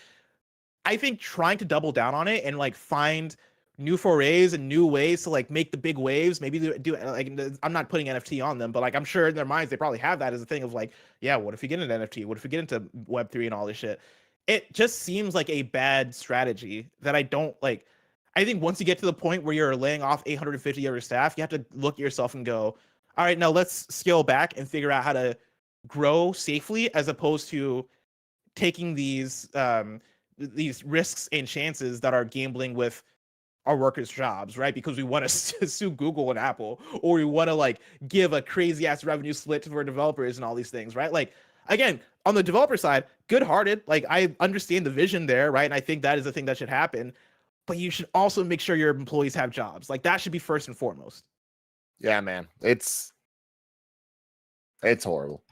I think trying to double down on it and like find new forays and new ways to like make the big waves, maybe do like, I'm not putting NFT on them, but like I'm sure in their minds they probably have that as a thing of like, yeah, what if we get an NFT? What if we get into Web3 and all this shit? It just seems like a bad strategy that I don't like. I think once you get to the point where you're laying off 850 of your staff, you have to look at yourself and go, all right, now let's scale back and figure out how to grow safely, as opposed to taking these risks and chances that are gambling with our workers' jobs, right? Because we want to sue Google and Apple, or we want to like give a crazy ass revenue split for developers and all these things, right? Like again, on the developer side, good-hearted, like I understand the vision there, right? And I think that is the thing that should happen, but you should also make sure your employees have jobs. Like that should be first and foremost. Yeah, man, it's horrible.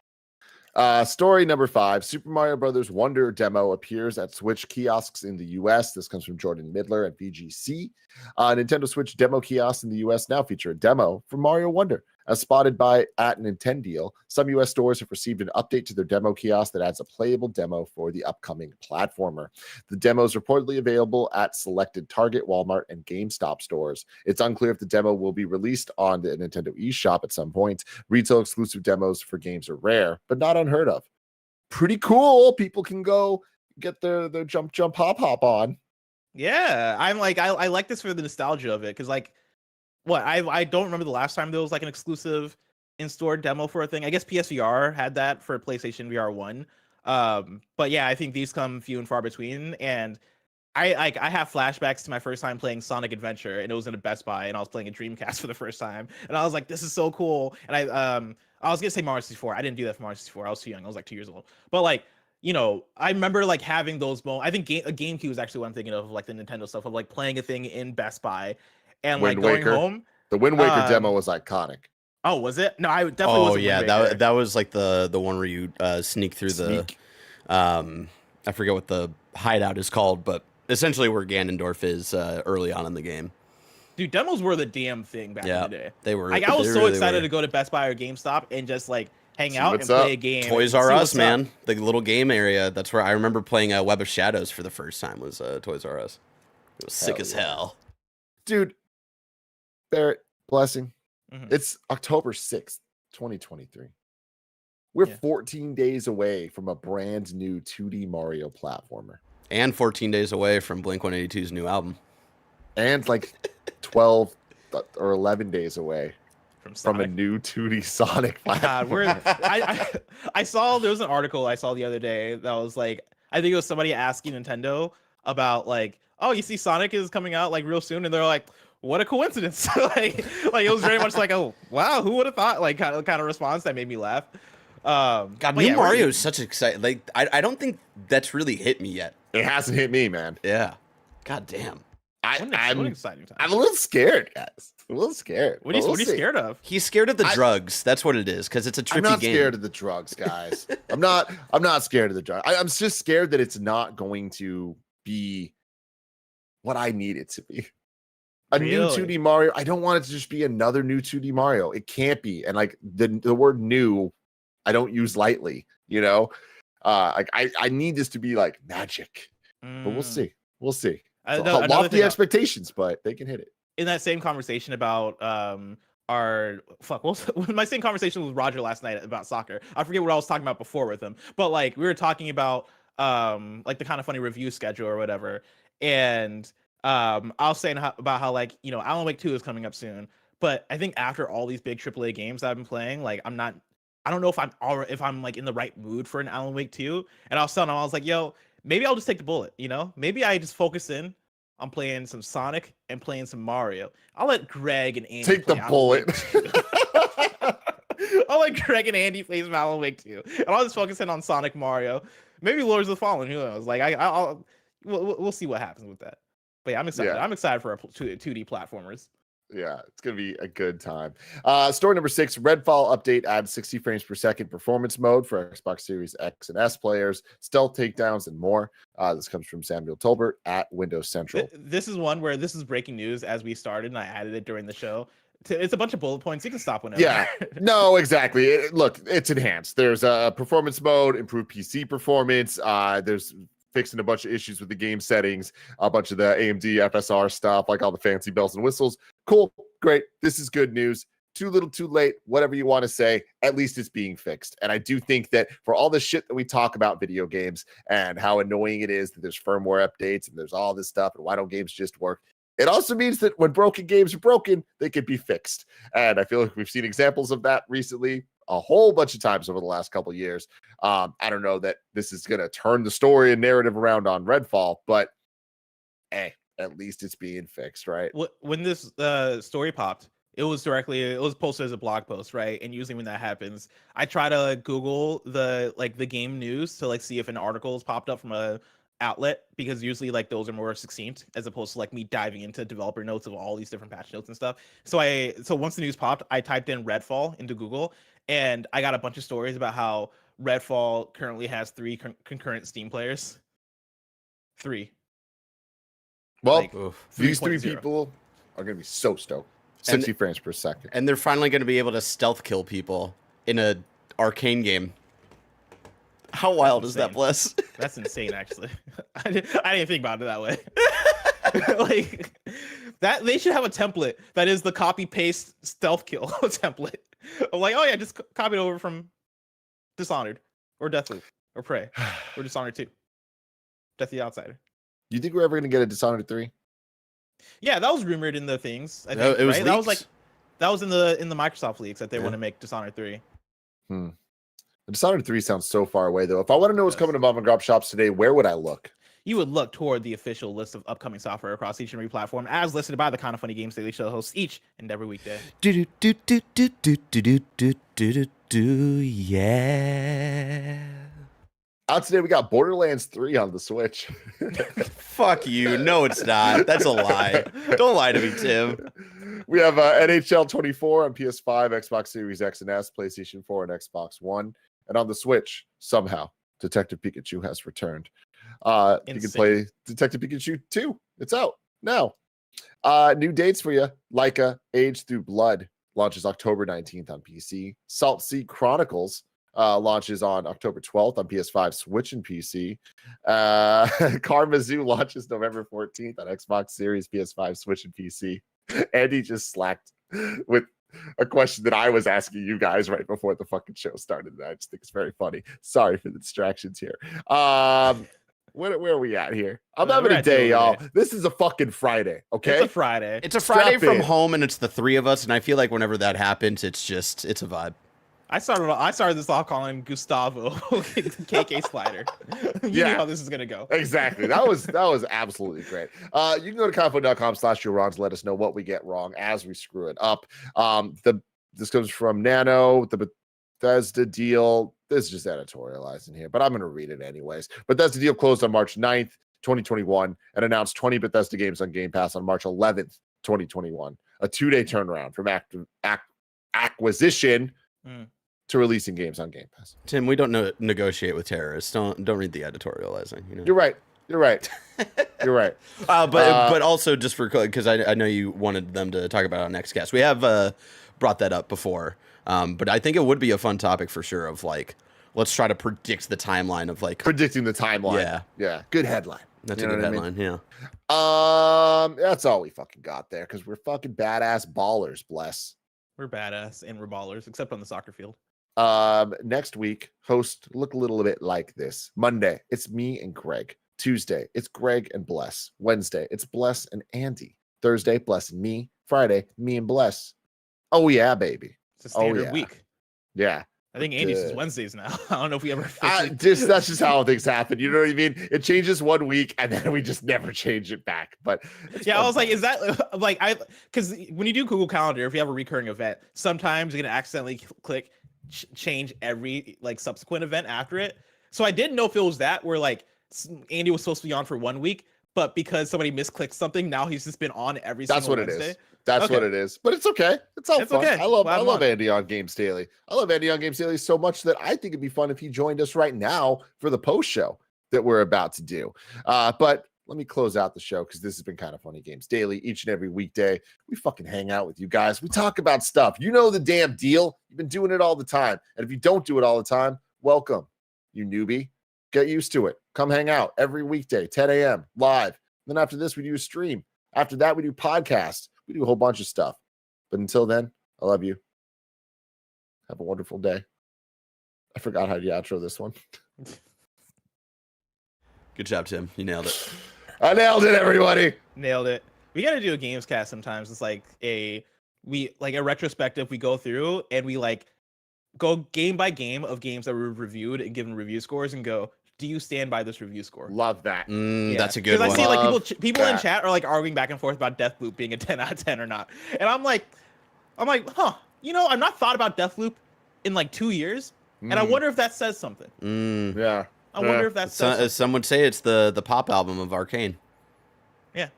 Story number 5, Super Mario Brothers Wonder demo appears at Switch kiosks in the US. This comes from Jordan Midler at VGC. Nintendo Switch demo kiosks in the US now feature a demo for Mario Wonder. As spotted by at Nintendo, some US stores have received an update to their demo kiosk that adds a playable demo for the upcoming platformer. The demo is reportedly available at selected Target, Walmart, and GameStop stores. It's unclear if the demo will be released on the Nintendo eShop at some point. Retail exclusive demos for games are rare, but not unheard of. Pretty cool. People can go get their jump hop on. Yeah, I'm like, I like this for the nostalgia of it, because like, I don't remember the last time there was like an exclusive in-store demo for a thing. I guess PSVR had that for PlayStation VR 1. But yeah, I think these come few and far between. And I have flashbacks to my first time playing Sonic Adventure, and it was in a Best Buy, and I was playing a Dreamcast for the first time, and I was like, this is so cool. And I was gonna say Mario 64. I didn't do that for Mario 64. I was too young. I was like 2 years old. But like, I remember like having those moments. I think a GameCube is actually what I'm thinking of, like the Nintendo stuff of like playing a thing in Best Buy and like going home. The Wind Waker demo was iconic. Oh, was it? No, I definitely wasn't. Oh yeah, that was like the one where you sneak through the I forget what the hideout is called, but essentially where Ganondorf is early on in the game. Dude, demos were the damn thing back in the day. They were. Like I was so excited to go to Best Buy or GameStop and just like hang out and play a game. Toys R Us, man. The little game area. That's where I remember playing Web of Shadows for the first time was Toys R Us. It was sick as hell. Dude, Barrett, blessing. Mm-hmm. It's October 6th, 2023. We're 14 days away from a brand new 2D Mario platformer. And 14 days away from Blink-182's new album. And like 12 or 11 days away from a Sonic. new 2D Sonic God, platform. I saw there was an article I saw the other day that was like, I think it was somebody asking Nintendo about like, oh, you see Sonic is coming out like real soon, and they're like, what a coincidence. like it was very much like, oh wow, who would have thought, like kind of response that made me laugh. God, but new yeah, Mario is such exciting. Like I don't think that's really hit me yet. It hasn't hit me, man. Yeah. God damn. what an exciting time. I'm a little scared, guys. I'm a little scared. What are you scared of? He's scared of the drugs. That's what it is, because it's a trippy game. I'm not scared of the drugs, guys. I'm not scared of the drugs. I'm just scared that it's not going to be what I need it to be. A new 2D Mario. I don't want it to just be another new 2D Mario. It can't be. And like the word new, I don't use lightly, you know? Like I need this to be like magic. But we'll see. We'll see. Lofty expectations, but they can hit it. In that same conversation about my same conversation with Roger last night about soccer. I forget what I was talking about before with him, but like we were talking about like the kind of funny review schedule or whatever, and I was saying about how like, you know, Alan Wake 2 is coming up soon, but I think after all these big AAA games I've been playing, like I don't know if I'm like in the right mood for an Alan Wake 2. And I was telling him, I was like, yo, maybe I'll just take the bullet, you know? Maybe I just focus in on playing some Sonic and playing some Mario. I'll let Greg and Andy take the bullet. I'll let Greg and Andy play some Alan Wake 2. And I'll just focus in on Sonic, Mario. Maybe Lords of the Fallen, who knows? Like we'll see what happens with that. But yeah, I'm excited. Yeah. I'm excited for 2D platformers. Yeah, it's going to be a good time. Story number 6, Redfall update adds 60 frames per second performance mode for Xbox Series X and S players, stealth takedowns, and more. This comes from Samuel Tolbert at Windows Central. This is one where this is breaking news as we started, and I added it during the show. It's a bunch of bullet points. You can stop whenever. Yeah, no, exactly. Look, it's enhanced. There's a performance mode, improved PC performance. There's fixing a bunch of issues with the game settings, a bunch of the AMD FSR stuff, like all the fancy bells and whistles. Cool, great. This is good news. Too little, too late, whatever you want to say, at least it's being fixed. And I do think that for all the shit that we talk about video games and how annoying it is that there's firmware updates and there's all this stuff and why don't games just work, it also means that when broken games are broken, they can be fixed. And I feel like we've seen examples of that recently a whole bunch of times over the last couple of years. I don't know that this is going to turn the story and narrative around on Redfall, but hey, at least it's being fixed, right? When this story popped, it was posted as a blog post, right? And usually when that happens, I try to Google the game news to like see if an article has popped up from a outlet, because usually like those are more succinct as opposed to like me diving into developer notes of all these different patch notes and stuff. So once the news popped, I typed in Redfall into Google, and I got a bunch of stories about how Redfall currently has 3 concurrent Steam players. 3. Well, like, these 3 people are going to be so stoked. 60 frames per second. And they're finally going to be able to stealth kill people in a arcane game. How wild is that, Bless? That's insane, actually. I didn't think about it that way. Like that, they should have a template that is the copy paste stealth kill template. I'm like, oh yeah, just copy it over from Dishonored or Deathloop or Prey or Dishonored 2. Death the Outsider. You think we're ever going to get a Dishonored 3? Yeah, that was rumored in the things. I think, it was right? That was in the Microsoft leaks that they want to make Dishonored 3. Dishonored 3 sounds so far away, though. If I want to know what's coming to mom and grop shops today, where would I look? You would look toward the official list of upcoming software across each and every platform, as listed by the Kind of Funny Games Daily Show hosts each and every weekday. Yeah. Out today, we got Borderlands 3 on the Switch. Fuck you. No, it's not. That's a lie. Don't lie to me, Tim. We have NHL 24 on PS5, Xbox Series X and S, PlayStation 4, and Xbox One. And on the Switch, somehow, Detective Pikachu has returned. You can play Detective Pikachu 2. It's out now. New dates for you. Laika, Age Through Blood launches October 19th on PC. Salt Sea Chronicles launches on October 12th on PS5, Switch, and PC. Karma Zoo launches November 14th on Xbox Series, PS5, Switch, and PC. Andy just slacked with a question that I was asking you guys right before the fucking show started. I just think it's very funny. Sorry for the distractions here. where are we at here? I'm We're having a at day, Labor y'all. Day. This is a fucking Friday, okay? It's a Friday. It's a Friday Strap from in. home, and it's the three of us, and I feel like whenever that happens, it's a vibe. I started this off calling Gustavo KK Slider. You Yeah. knew how this is gonna go. Exactly. That was absolutely great. You can go to confo.com/yourwrongs. Let us know what we get wrong as we screw it up. This comes from Nano, the Bethesda deal. This is just editorializing here, but I'm going to read it anyways. Bethesda deal closed on March 9th, 2021, and announced 20 Bethesda games on Game Pass on March 11th, 2021. A 2-day turnaround from acquisition to releasing games on Game Pass. Tim, we don't negotiate with terrorists. Don't read the editorializing. You know? You're right. You're right. You're right. But also just for because I know you wanted them to talk about it on next cast. We have brought that up before, but I think it would be a fun topic for sure. Of like, let's try to predict the timeline of like predicting the timeline. Yeah, yeah. Good headline. That's You a know good what I mean? headline. Yeah. That's all we fucking got there because we're fucking badass ballers. Bless. We're badass and we're ballers, except on the soccer field. Next week, host look a little bit like this. Monday, it's me and Greg. Tuesday, it's Greg and Bless. Wednesday, it's Bless and Andy. Thursday, Bless and me. Friday, me and Bless. Oh yeah, baby. It's a standard yeah. week. Yeah. I think Andy's is Wednesdays now. I don't know if we ever. That's just how things happen. You know what I mean? It changes one week and then we just never change it back. But yeah, I was like, is that like because when you do Google Calendar, if you have a recurring event, sometimes you're gonna accidentally click change every like subsequent event after it. So I didn't know if it was that where like Andy was supposed to be on for 1 week, but because somebody misclicked something, now he's just been on every single Wednesday. It is. That's what it is. But it's okay. It's all fun. Okay. I love Andy on Games Daily. I love Andy on Games Daily so much that I think it'd be fun if he joined us right now for the post show that we're about to do. But let me close out the show because this has been Kind of Funny Games Daily. Each and every weekday, we fucking hang out with you guys. We talk about stuff. You know the damn deal. You've been doing it all the time. And if you don't do it all the time, welcome, you newbie. Get used to it. Come hang out every weekday, 10 a.m. live. Then after this, we do a stream. After that, we do podcasts. We do a whole bunch of stuff. But until then, I love you. Have a wonderful day. I forgot how to outro this one. Good job, Tim. You nailed it. I nailed it, everybody. Nailed it. We got to do a games cast sometimes. It's like a retrospective. We go through and we like go game by game of games that were reviewed and given review scores and go, do you stand by this review score? Love that. That's a good one. Because I see like people in chat are like arguing back and forth about Deathloop being a 10 out of 10 or not. And I'm like, huh, you know, I've not thought about Deathloop in like 2 years. And I wonder if that says something. Yeah. I wonder if that says something. Some would say it's the pop album of Arcane. Yeah.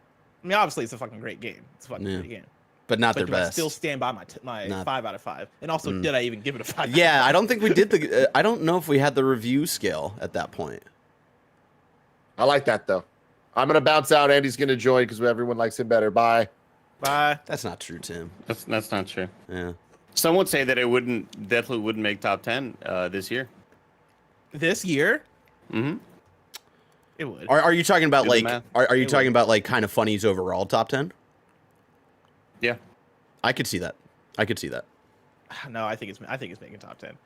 I mean, obviously it's a fucking great game. It's a fucking great game. But not their do best. I still stand by my 5 out of 5. And also, did I even give it a 5? Yeah, I don't think we did I don't know if we had the review scale at that point. I like that though. I'm gonna bounce out. Andy's gonna join because everyone likes him better. Bye. Bye. That's not true, Tim. That's not true. Yeah. Some would say that Deathloop wouldn't make top 10 this year. This year? Mm-hmm. It would. Are you talking about Do the like math. are you talking about like Kind of Funny's overall top 10? Yeah. I could see that. No, I think it's making top 10.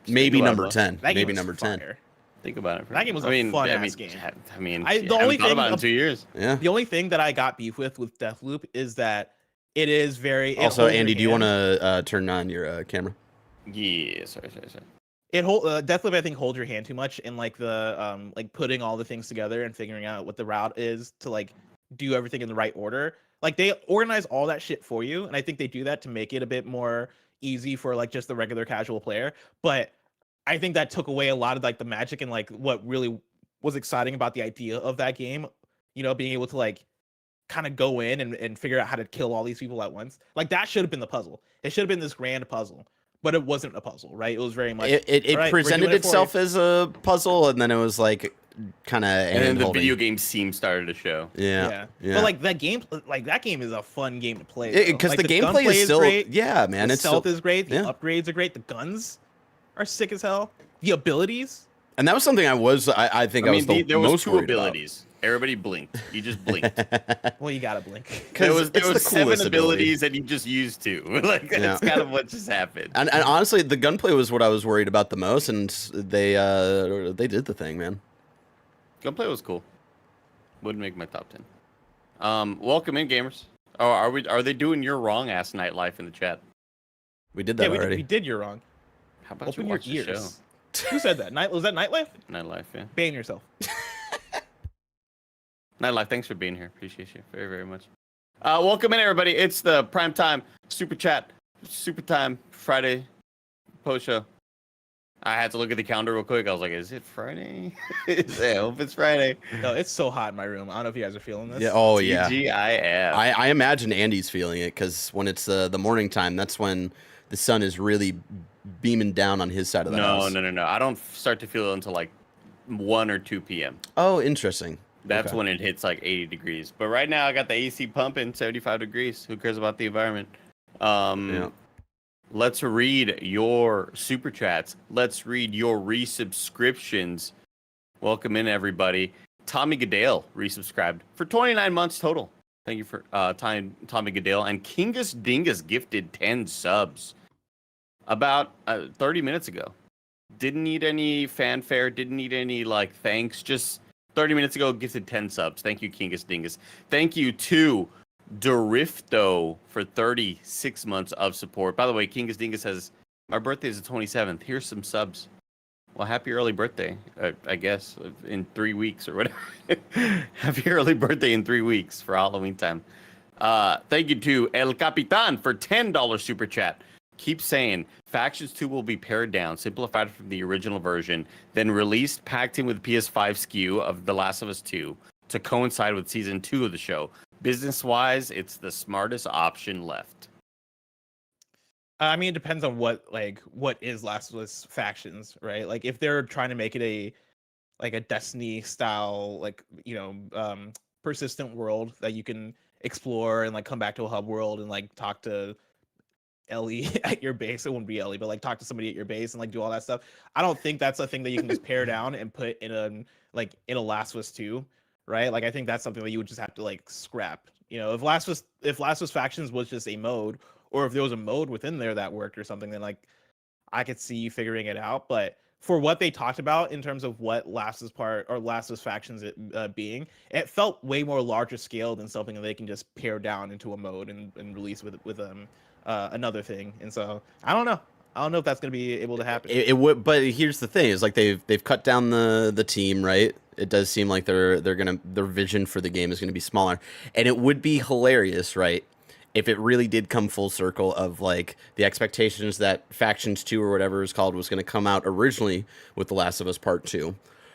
Maybe about number it. 10. That game Maybe was number 10. fire. Think about it. That game was a fun-ass game. I mean, The the only only thought thing about it in 2 years. Yeah. The only thing that I got beef with Deathloop is that it is very. Also, Andy, do you want to turn on your camera? Yeah, sorry. Deathloop, I think, holds your hand too much in like the like putting all the things together and figuring out what the route is to like do everything in the right order. Like they organize all that shit for you, and I think they do that to make it a bit more easy for like just the regular casual player. But I think that took away a lot of like the magic and like what really was exciting about the idea of that game. You know, being able to like kind of go in and figure out how to kill all these people at once. Like that should have been the puzzle. It should have been this grand puzzle. But it wasn't a puzzle, right? It was very much. It right, presented itself as a puzzle, and then it was like kind of. And then the video game scene started to show. Yeah. But like that game is a fun game to play. Because like, the gameplay is still great. Yeah, man. The It's stealth still, is great. The yeah. upgrades are great. The guns are sick as hell. The abilities. And that was something I think I was the there was most two worried abilities. Everybody blinked. You just blinked. Well, you gotta blink. There was it's the 7 coolest abilities that you just used to. Like Yeah. that's kind of what just happened. And honestly, the gunplay was what I was worried about the most, and they did the thing, man. Gunplay was cool. Wouldn't make my top 10. Welcome in, gamers. Oh, are they doing your wrong ass nightlife in the chat? We did that already. We did. You're wrong. How about Open you your watch the show? ears. Who said that? Was that Nightlife? Nightlife, yeah. Ban yourself. Nightlife, thanks for being here. Appreciate you very, very much. Welcome in, everybody. It's the Primetime Super Chat, Super Time Friday post show. I had to look at the calendar real quick. I was like, is it Friday? I hope it's Friday. No, it's so hot in my room. I don't know if you guys are feeling this. Yeah. Oh yeah. TGIF. I imagine Andy's feeling it because when it's the morning time, that's when the sun is really beaming down on his side of the house. No. I don't start to feel it until like 1 or 2 p.m. Oh, interesting. That's Okay. when it hits like 80 degrees. But right now, I got the AC pumping, 75 degrees. Who cares about the environment? Yeah. Let's read your super chats. Let's read your resubscriptions. Welcome in, everybody. Tommy Goodale resubscribed for 29 months total. Thank you for Tommy Goodale. And Kingus Dingus gifted 10 subs about 30 minutes ago. Didn't need any fanfare. Didn't need any like thanks. Just 30 minutes ago, gifted 10 subs. Thank you, Kingus Dingus. Thank you to Dorifto for 36 months of support. By the way, Kingus Dingus says, my birthday is the 27th. Here's some subs. Well, happy early birthday, I guess, in 3 weeks or whatever. Happy early birthday in 3 weeks for Halloween time. Thank you to El Capitan for $10 super chat. Keep saying, Factions 2 will be pared down, simplified from the original version, then released, packed in with PS5 SKU of The Last of Us 2 to coincide with Season 2 of the show. Business-wise, it's the smartest option left. I mean, it depends on what is Last of Us Factions, right? Like if they're trying to make it a Destiny style, persistent world that you can explore and like come back to a hub world and like talk to Ellie at your base. It wouldn't be Ellie, but like talk to somebody at your base and like do all that stuff. I don't think that's a thing that you can just pare down and put in a Last of Us 2, right? Like I think that's something that you would just have to like scrap. If Last of Us Factions was just a mode, or if there was a mode within there that worked or something, then like I could see you figuring it out. But for what they talked about in terms of what Last of Us Factions being, it felt way more larger scale than something that they can just pare down into a mode and release with another thing. And so I don't know if that's going to be able to happen. It would, but here's the thing: is like they've cut down the team, right? It does seem like their vision for the game is gonna be smaller, and it would be hilarious, right? If it really did come full circle of like the expectations that Factions 2 or whatever it's called was going to come out originally with The Last of Us Part 2.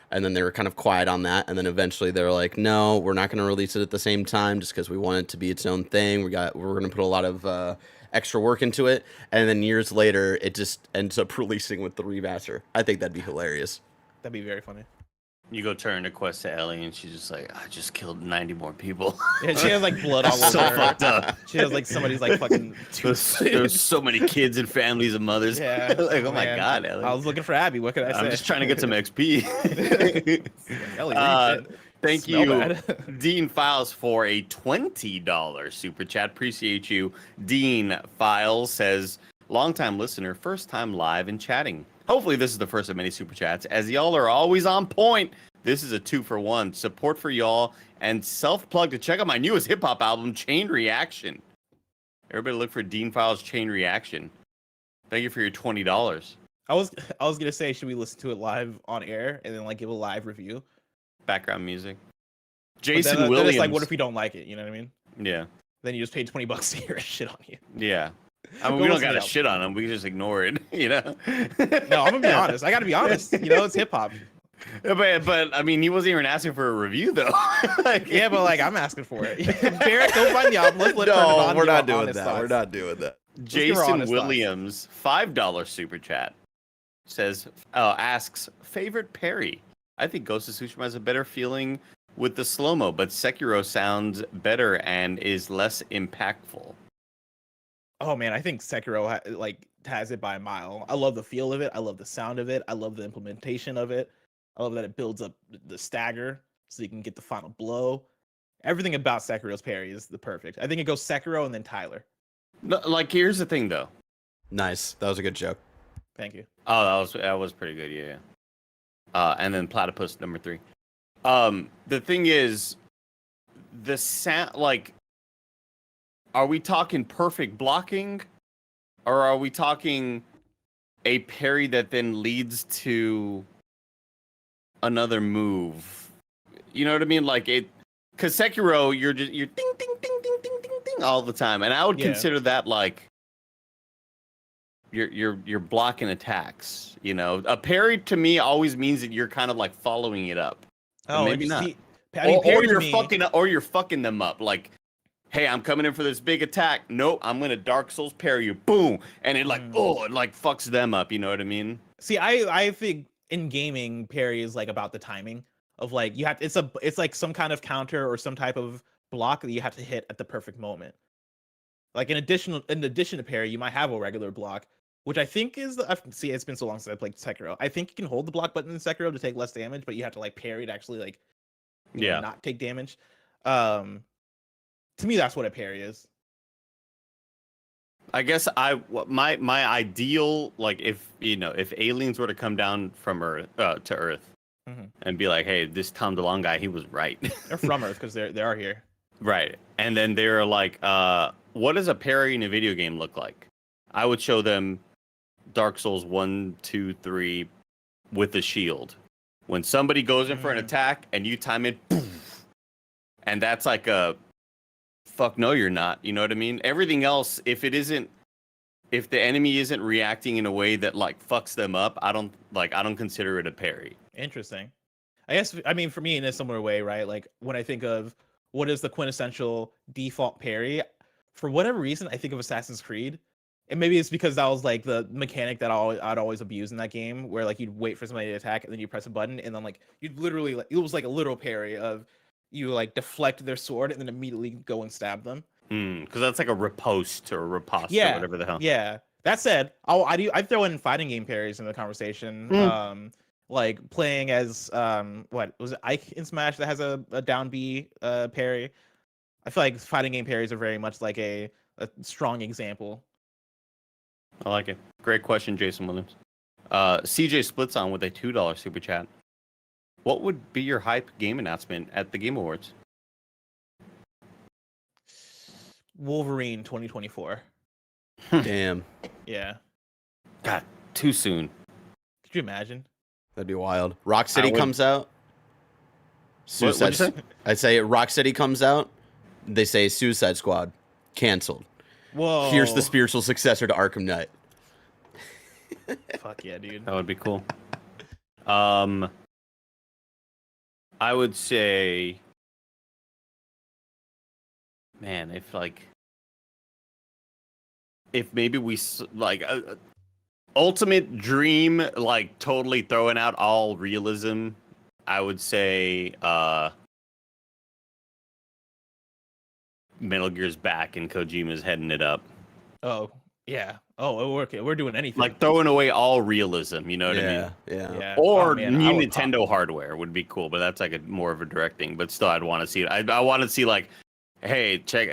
And then they were kind of quiet on that. And then eventually they were like, no, we're not going to release it at the same time just because we want it to be its own thing. We're going to put a lot of extra work into it. And then years later, it just ends up releasing with the remaster. I think that'd be hilarious. That'd be very funny. You go turn a quest to Ellie, and she's just like, I just killed 90 more people. Yeah, she has like blood all over so her. fucked up. She has like somebody's like fucking. There's so many kids and families and mothers. Yeah. Like, oh my man. God, Ellie. I was looking for Abby. What could I say? I'm just trying to get some XP. Ellie, Thank Smell you, bad. Dean Files, for a $20 super chat. Appreciate you. Dean Files says, longtime listener, first time live and chatting. Hopefully this is the first of many super chats, as y'all are always on point. This is a 2-for-1. Support for y'all and self-plug to check out my newest hip-hop album, Chain Reaction. Everybody look for Dean Files' Chain Reaction. Thank you for your $20. I was gonna say, should we listen to it live on air and then like give a live review? Background music. But Jason then Williams. it's like, what if we don't like it? You know what I mean? Yeah. Then you just paid $20 to hear it shit on you. Yeah. I mean, Go we don't listen to gotta the shit on him. We can just ignore it, you know? No, I'm gonna be honest. I gotta be honest. It's hip hop. But I mean, he wasn't even asking for a review though. Yeah, but like I'm asking for it. Barrett, go find the album. Let's turn it on. No, we're give not our doing honest that. thoughts. We're not doing that. give our Jason honest Williams, $5 super chat, says, asks, favorite parry? I think Ghost of Tsushima has a better feeling with the slow-mo, but Sekiro sounds better and is less impactful. Oh man, I think Sekiro has it by a mile. I love the feel of it. I love the sound of it. I love the implementation of it. I love that it builds up the stagger so you can get the final blow. Everything about Sekiro's parry is the perfect. I think it goes Sekiro and then Tyler. No, like, here's the thing though. Nice. That was a good joke. Thank you. Oh, that was pretty good, yeah. And then Platypus number 3. The thing is, the sound, like, are we talking perfect blocking, or are we talking a parry that then leads to another move? You know what I mean? Like it, because Sekiro, you're ding ding ding ding ding ding ding all the time, and I would consider that like you're blocking attacks. You know, a parry to me always means that you're kind of like following it up. But maybe not. I mean, or you're fucking them up. Like, hey, I'm coming in for this big attack. Nope, I'm gonna Dark Souls parry you. Boom, and it like it like fucks them up. You know what I mean? See, I think in gaming, parry is like about the timing of like you have. It's like some kind of counter or some type of block that you have to hit at the perfect moment. Like in addition to parry, you might have a regular block, which I think is see. It's been so long since I played Sekiro. I think you can hold the block button in Sekiro to take less damage, but you have to like parry to actually like not take damage. To me, that's what a parry is. I guess my ideal, like, if aliens were to come down from Earth to Earth and be like, hey, this Tom DeLonge guy, he was right. They're from Earth because they are here. Right. And then they're like, what does a parry in a video game look like? I would show them Dark Souls 1, 2, 3 with a shield. When somebody goes in for an attack and you time it, boom, and that's like a fuck no, you're not. You know what I mean? Everything else, if the enemy isn't reacting in a way that like fucks them up, I don't consider it a parry. Interesting. I mean, for me in a similar way, right? Like when I think of what is the quintessential default parry, for whatever reason, I think of Assassin's Creed. And maybe it's because that was like the mechanic that I'd always abuse in that game, where like you'd wait for somebody to attack and then you press a button and then like you'd literally like, it was like a literal parry of you like deflect their sword and then immediately go and stab them. Because that's like a riposte or a riposte or whatever the hell. Yeah. That said, I throw in fighting game parries in the conversation. Like playing as what was it, Ike in Smash that has a down B parry. I feel like fighting game parries are very much like a strong example. I like it. Great question, Jason Williams. CJ Splits on with a $2 super chat. What would be your hype game announcement at the Game Awards? Wolverine 2024. Damn. Yeah. God, too soon. Could you imagine? That'd be wild. Rocksteady comes out. What'd you say? I'd say Rocksteady comes out. They say Suicide Squad canceled. Whoa. Here's the spiritual successor to Arkham Knight. Fuck yeah, dude. That would be cool. I would say, man, if maybe we like ultimate dream, like totally throwing out all realism, I would say Metal Gear's back and Kojima's heading it up. Oh, yeah. Oh, okay. We're doing anything. Like throwing away all realism, you know what I mean? Yeah. Or new Nintendo hardware would be cool, but that's like more of a directing. But still, I'd want to see it. I want to see like, hey, check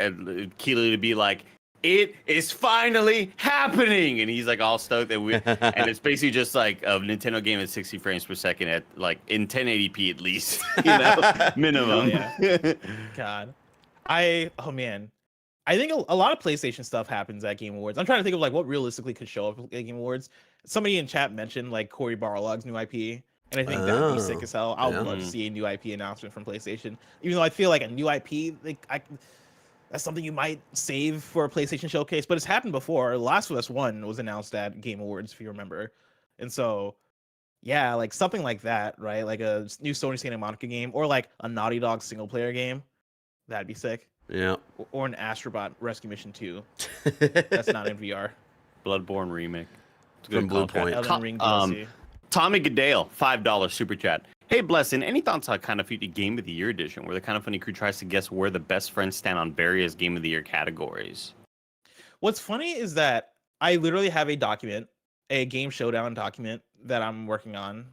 Keely to be like, it is finally happening, and he's like all stoked that and it's basically just like a Nintendo game at 60 frames per second at like in 1080p at least, minimum. Yeah. God, oh man. I think a lot of PlayStation stuff happens at Game Awards. I'm trying to think of like what realistically could show up at Game Awards. Somebody in chat mentioned like Cory Barlog's new IP, and I think that'd be sick as hell. I would love to see a new IP announcement from PlayStation. Even though I feel like a new IP, that's something you might save for a PlayStation showcase, but it's happened before. Last of Us 1 was announced at Game Awards, if you remember. And so, yeah, like something like that, right? Like a new Sony Santa Monica game, or like a Naughty Dog single player game. That'd be sick. Yeah. Or an Astrobot Rescue Mission 2. That's not in VR. Bloodborne remake. From Blue Point. Elden Ring DLC. Tommy Goodale, $5 super chat. Hey, Blessing, any thoughts on Kind of Funny Game of the Year edition, where the Kind of Funny crew tries to guess where the best friends stand on various Game of the Year categories? What's funny is that I literally have a document, a Game Showdown document that I'm working on.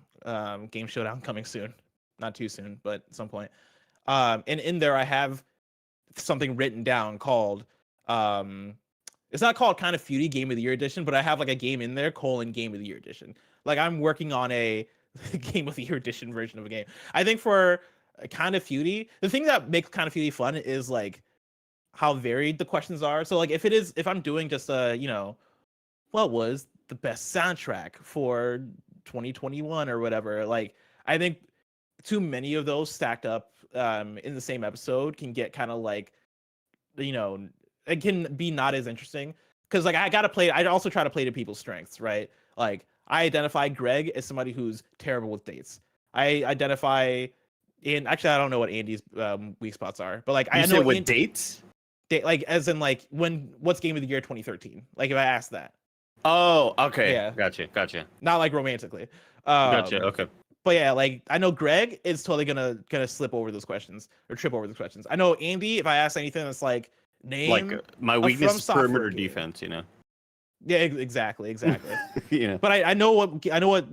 Game Showdown coming soon. Not too soon, but at some point. And in there I have something written down called it's not called Kind of Funny Game of the Year edition, but I have like a game in there : Game of the Year edition. Like I'm working on a Game of the Year edition version of a game. I think for Kind of Feudy. The thing that makes Kind of Feudy fun is like how varied the questions are. So like if I'm doing just what was the best soundtrack for 2021 or whatever, like I think too many of those stacked up in the same episode can get kind of like, it can be not as interesting because like I also try to play to people's strengths, right? Like I identify Greg as somebody who's terrible with dates. I identify actually I don't know what Andy's weak spots are, but like I know what dates, like as in like what's game of the year 2013, like if I ask that. Oh, okay. Yeah. Gotcha. Not like romantically. Gotcha. Okay. But yeah, like I know Greg is totally gonna slip over those questions or trip over those questions. I know Andy, if I ask anything that's like name Like my weakness is Software perimeter game. defense, Yeah, exactly. Yeah. But I know what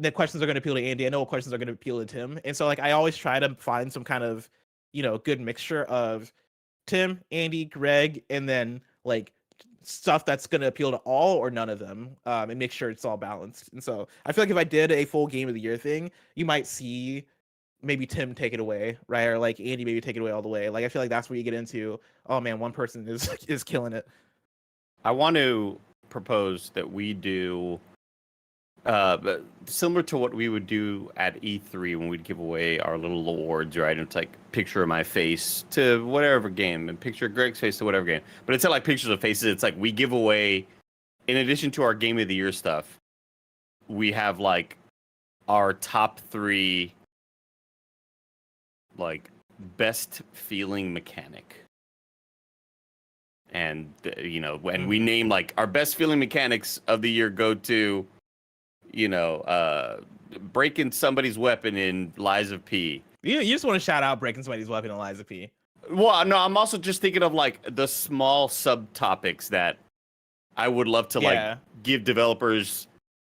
the questions are going to appeal to Andy. I know what questions are going to appeal to Tim. And so like I always try to find some kind of, good mixture of Tim, Andy, Greg, and then like stuff that's going to appeal to all or none of them, and make sure it's all balanced. And so I feel like if I did a full game of the year thing, you might see maybe Tim take it away, right? Or like Andy maybe take it away all the way. Like I feel like that's where you get into, oh man, one person is killing it. I want to propose that we do but similar to what we would do at E3 when we'd give away our little awards, right? It's like picture of my face to whatever game and picture of Greg's face to whatever game. But it's not like pictures of faces. It's like we give away, in addition to our game of the year stuff, we have like our top 3 like best feeling mechanic. And when we name like our best feeling mechanics of the year go to breaking somebody's weapon in Lies of P. You just want to shout out breaking somebody's weapon in Lies of P. Well, no, I'm also just thinking of like the small subtopics that I would love to like give developers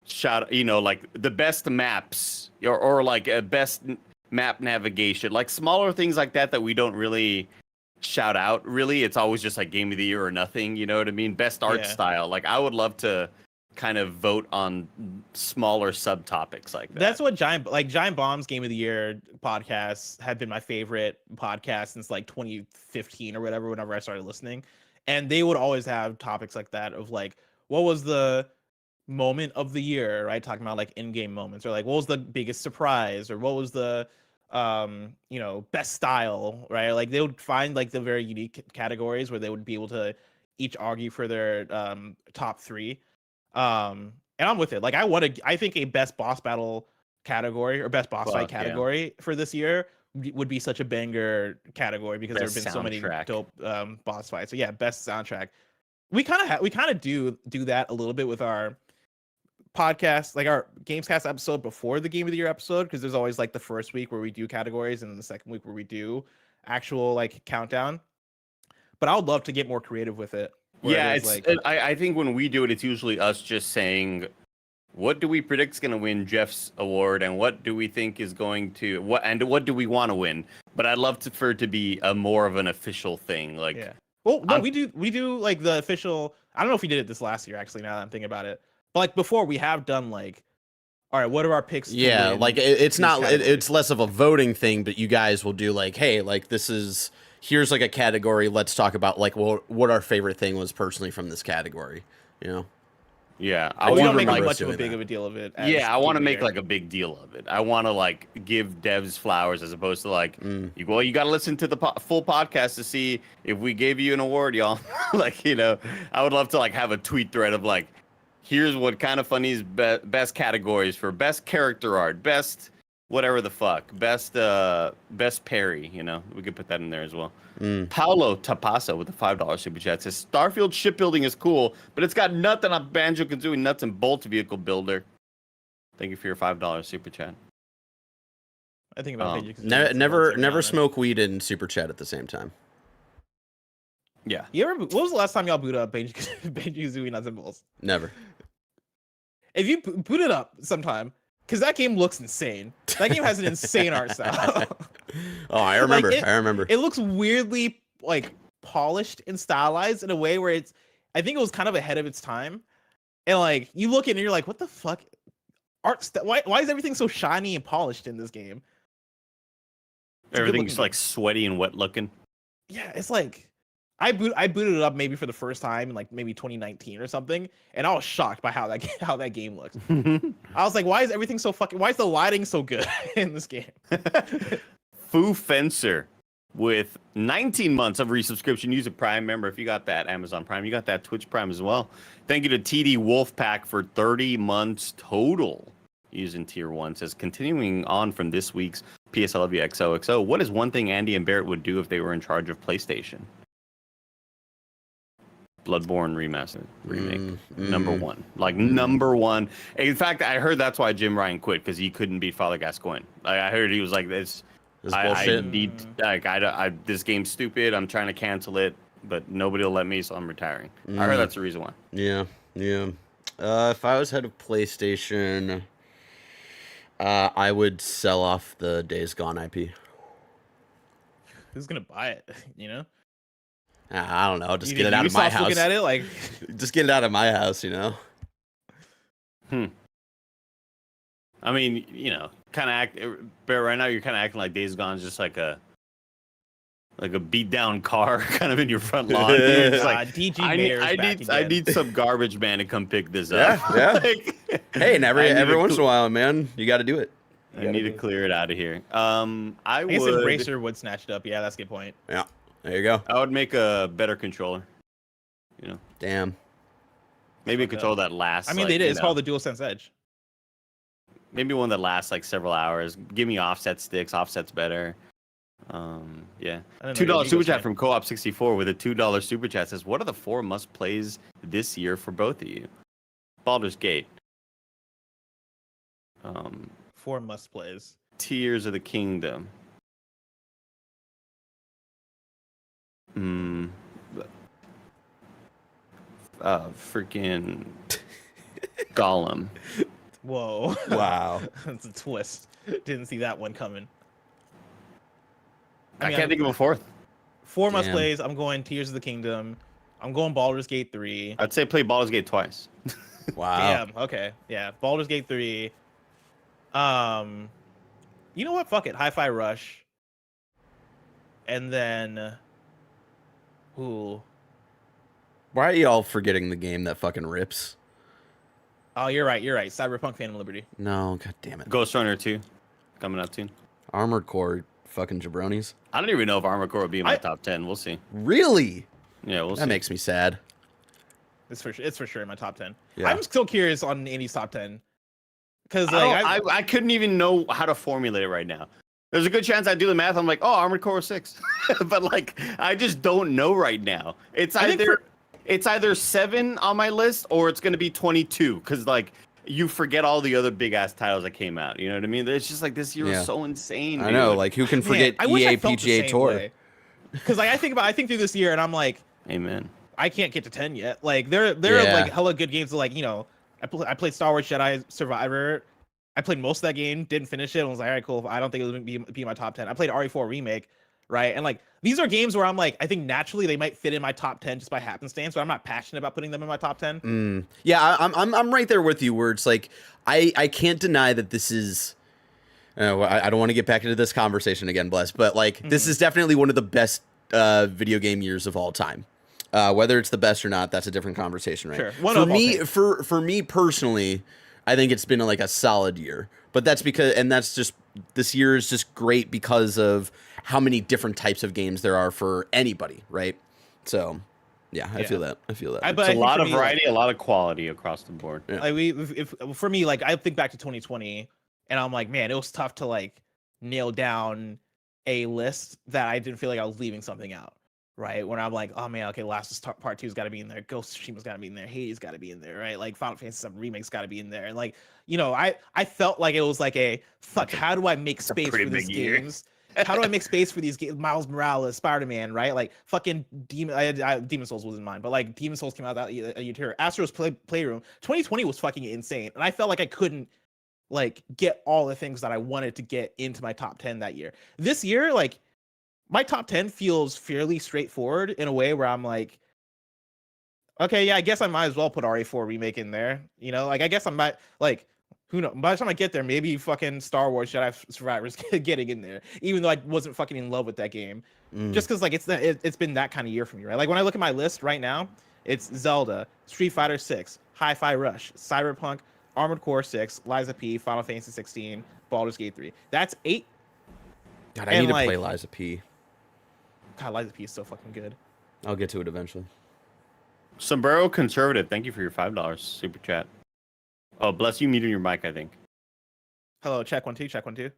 shout, like the best maps or like a best map navigation, like smaller things like that we don't really shout out. Really, it's always just like game of the year or nothing. You know what I mean? Best art style. Like I would love to kind of vote on smaller subtopics like that. That's what Giant Bomb's Game of the Year podcasts have been my favorite podcast since like 2015 or whatever, whenever I started listening. And they would always have topics like that of like, what was the moment of the year, right? Talking about like in-game moments, or like what was the biggest surprise, or what was the best style, right? Like they would find like the very unique categories where they would be able to each argue for their top 3. And I'm with it. Like I think a best boss battle category or best boss fight category for this year would be such a banger category because there have been so many dope boss fights. So yeah, best soundtrack. We kind of do that a little bit with our podcast, like our Gamescast episode before the Game of the Year episode, because there's always like the first week where we do categories and then the second week where we do actual like countdown. But I would love to get more creative with it. Yeah, I think when we do it, it's usually us just saying, what do we predict is going to win Jeff's award, and what do we think is going to what do we want to win? But I'd love for it to be a more of an official thing. Like, yeah. Well, no, we do like the official. I don't know if we did it this last year, actually. Now that I'm thinking about it, but like before, we have done like, all right, what are our picks? Yeah, like it's not. It's less of a voting thing, but you guys will do like, hey, like this is. Here's like a category. Let's talk about like what our favorite thing was personally from this category. Yeah, we don't make like much of a big of a deal of it. Yeah, I want to make like a big deal of it. I want to like give devs flowers as opposed to like, you got to listen to the full podcast to see if we gave you an award, y'all. Like, I would love to like have a tweet thread of like, here's what Kind of Funny's best categories for best character art, best whatever the fuck, best parry. We could put that in there as well. Paulo Tapasa with the $5 super chat says Starfield shipbuilding is cool, but it's got nothing on Banjo-Kazooie nuts and bolts vehicle builder. Thank you for your $5 super chat. I think about Banjo-Kazooie. Never smoke weed and super chat at the same time. Yeah. What was the last time y'all booted up Banjo-Kazooie nuts and bolts? Never. If you boot it up sometime, because that game looks insane. That game has an insane art style. Oh, I remember. I remember. It looks weirdly like polished and stylized in a way where I think it was kind of ahead of its time. And like you look at it and you're like, what the fuck? Why is everything so shiny and polished in this game? Everything's like sweaty and wet looking. Yeah, it's like I booted it up maybe for the first time in like maybe 2019 or something, and I was shocked by how that game looks. I was like, why is everything so fucking? Why is the lighting so good in this game? Foo Fencer with 19 months of resubscription. Use a Prime member if you got that Amazon Prime. You got that Twitch Prime as well. Thank you to TD Wolfpack for 30 months total using Tier 1. Says, continuing on from this week's PS I Love You XOXO, what is one thing Andy and Barrett would do if they were in charge of PlayStation? Bloodborne Remastered remake. Number one. Like, number one. In fact, I heard that's why Jim Ryan quit, because he couldn't beat Father Gascoigne. I heard he was like, this bullshit. This game's stupid. I'm trying to cancel it, but nobody will let me, so I'm retiring. I heard that's the reason why. Yeah. If I was head of PlayStation, I would sell off the Days Gone IP. Who's gonna buy it? You know? I don't know. Just get it out of my house. Looking at it, like, just get it out of my house. You know. I mean, you know, but right now you're kind of acting like Days Gone is just like a beat down car kind of in your front lawn. It's like, I need some garbage man to come pick this up. Yeah. Like, hey, and every once in a while, man, you got to do it. I need to clear it out of here. I guess would. Embracer would snatch it up. Yeah, that's a good point. Yeah, there you go. I would make a better controller. You know. Damn. Maybe a controller that lasts. I mean, they did. It's called the DualSense Edge. Maybe one that lasts like several hours. Give me offset sticks. Offset's better. Yeah. $2 super chat from Co-op 64 with a $2 super chat says, "What are the 4 must plays this year for both of you?" Baldur's Gate. 4 must plays. Tears of the Kingdom. Freaking Gollum. Whoa. Wow. That's a twist. Didn't see that one coming. I can't think of a 4th. 4 must plays. I'm going Tears of the Kingdom. I'm going Baldur's Gate 3. I'd say play Baldur's Gate twice. Wow. Damn. Okay. Yeah. Baldur's Gate 3. You know what? Fuck it. Hi-Fi Rush. And then, why are you all forgetting the game that fucking rips? Oh, you're right. Cyberpunk Phantom Liberty. No, god damn it. Ghost Runner 2 coming up soon. Armored Core fucking jabronis. I don't even know if Armored Core will be in my top 10. We'll see. Really? Yeah, we'll see. That makes me sad. It's for sure in my top 10. Yeah. I'm still curious on Andy's top 10. Because I couldn't even know how to formulate it right now. There's a good chance I do the math. I'm like, oh, Armored Core 6. But like, I just don't know right now. It's either 7 on my list or it's going to be 22. Because like, you forget all the other big ass titles that came out. You know what I mean? It's just like this year was so insane. I know. Like, who can forget EA PGA Tour? Because like, I think through this year and I'm like, amen. I can't get to 10 yet. Like there are like hella good games. Like, you know, I played Star Wars Jedi Survivor. I played most of that game, didn't finish it. And was like, all right, cool. I don't think it would be in my top 10. I played RE4 Remake, right? And like, these are games where I'm like, I think naturally they might fit in my top 10 just by happenstance, but I'm not passionate about putting them in my top 10. Yeah, I'm right there with you. Where it's like, I can't deny that this is. I don't want to get back into this conversation again, Bless, but like, this is definitely one of the best video game years of all time. Whether it's the best or not, that's a different conversation, right? Sure. For me personally, I think it's been like a solid year, but that's because, and that's just, this year is just great because of how many different types of games there are for anybody, right? So, yeah, I feel that. It's a lot of variety, a lot of quality across the board. Yeah. Like for me, like I think back to 2020, and I'm like, man, it was tough to like nail down a list that I didn't feel like I was leaving something out. Right, when I'm like, oh man, okay, Last of Us Part 2's got to be in there, Ghost of Tsushima's got to be in there, Hades got to be in there, right? Like Final Fantasy VII Remake's got to be in there, and like, you know, I felt like it was like a fuck. How do I make space for these games? How do I make space for these games? Miles Morales, Spider-Man, right? Like fucking Demon Souls wasn't mine, but like Demon Souls came out that year. Astro's Playroom. 2020 was fucking insane, and I felt like I couldn't like get all the things that I wanted to get into my top 10 that year. This year, like, my top 10 feels fairly straightforward in a way where I'm like, okay, yeah, I guess I might as well put RE4 Remake in there. You know, like, I guess I might, like, Who knows? By the time I get there, maybe fucking Star Wars Jedi Survivor's getting in there, even though I wasn't fucking in love with that game. Just because like it's been that kind of year for me, right? Like when I look at my list right now, it's Zelda, Street Fighter 6, Hi-Fi Rush, Cyberpunk, Armored Core 6, Liza P, Final Fantasy 16, Baldur's Gate 3. That's 8. God, I need to play Liza P. God, Liza P is so fucking good. I'll get to it eventually. Sombrero Conservative, thank you for your $5 super chat. Oh, bless you, muted your mic, I think. Hello, check 1 2, check 1 2.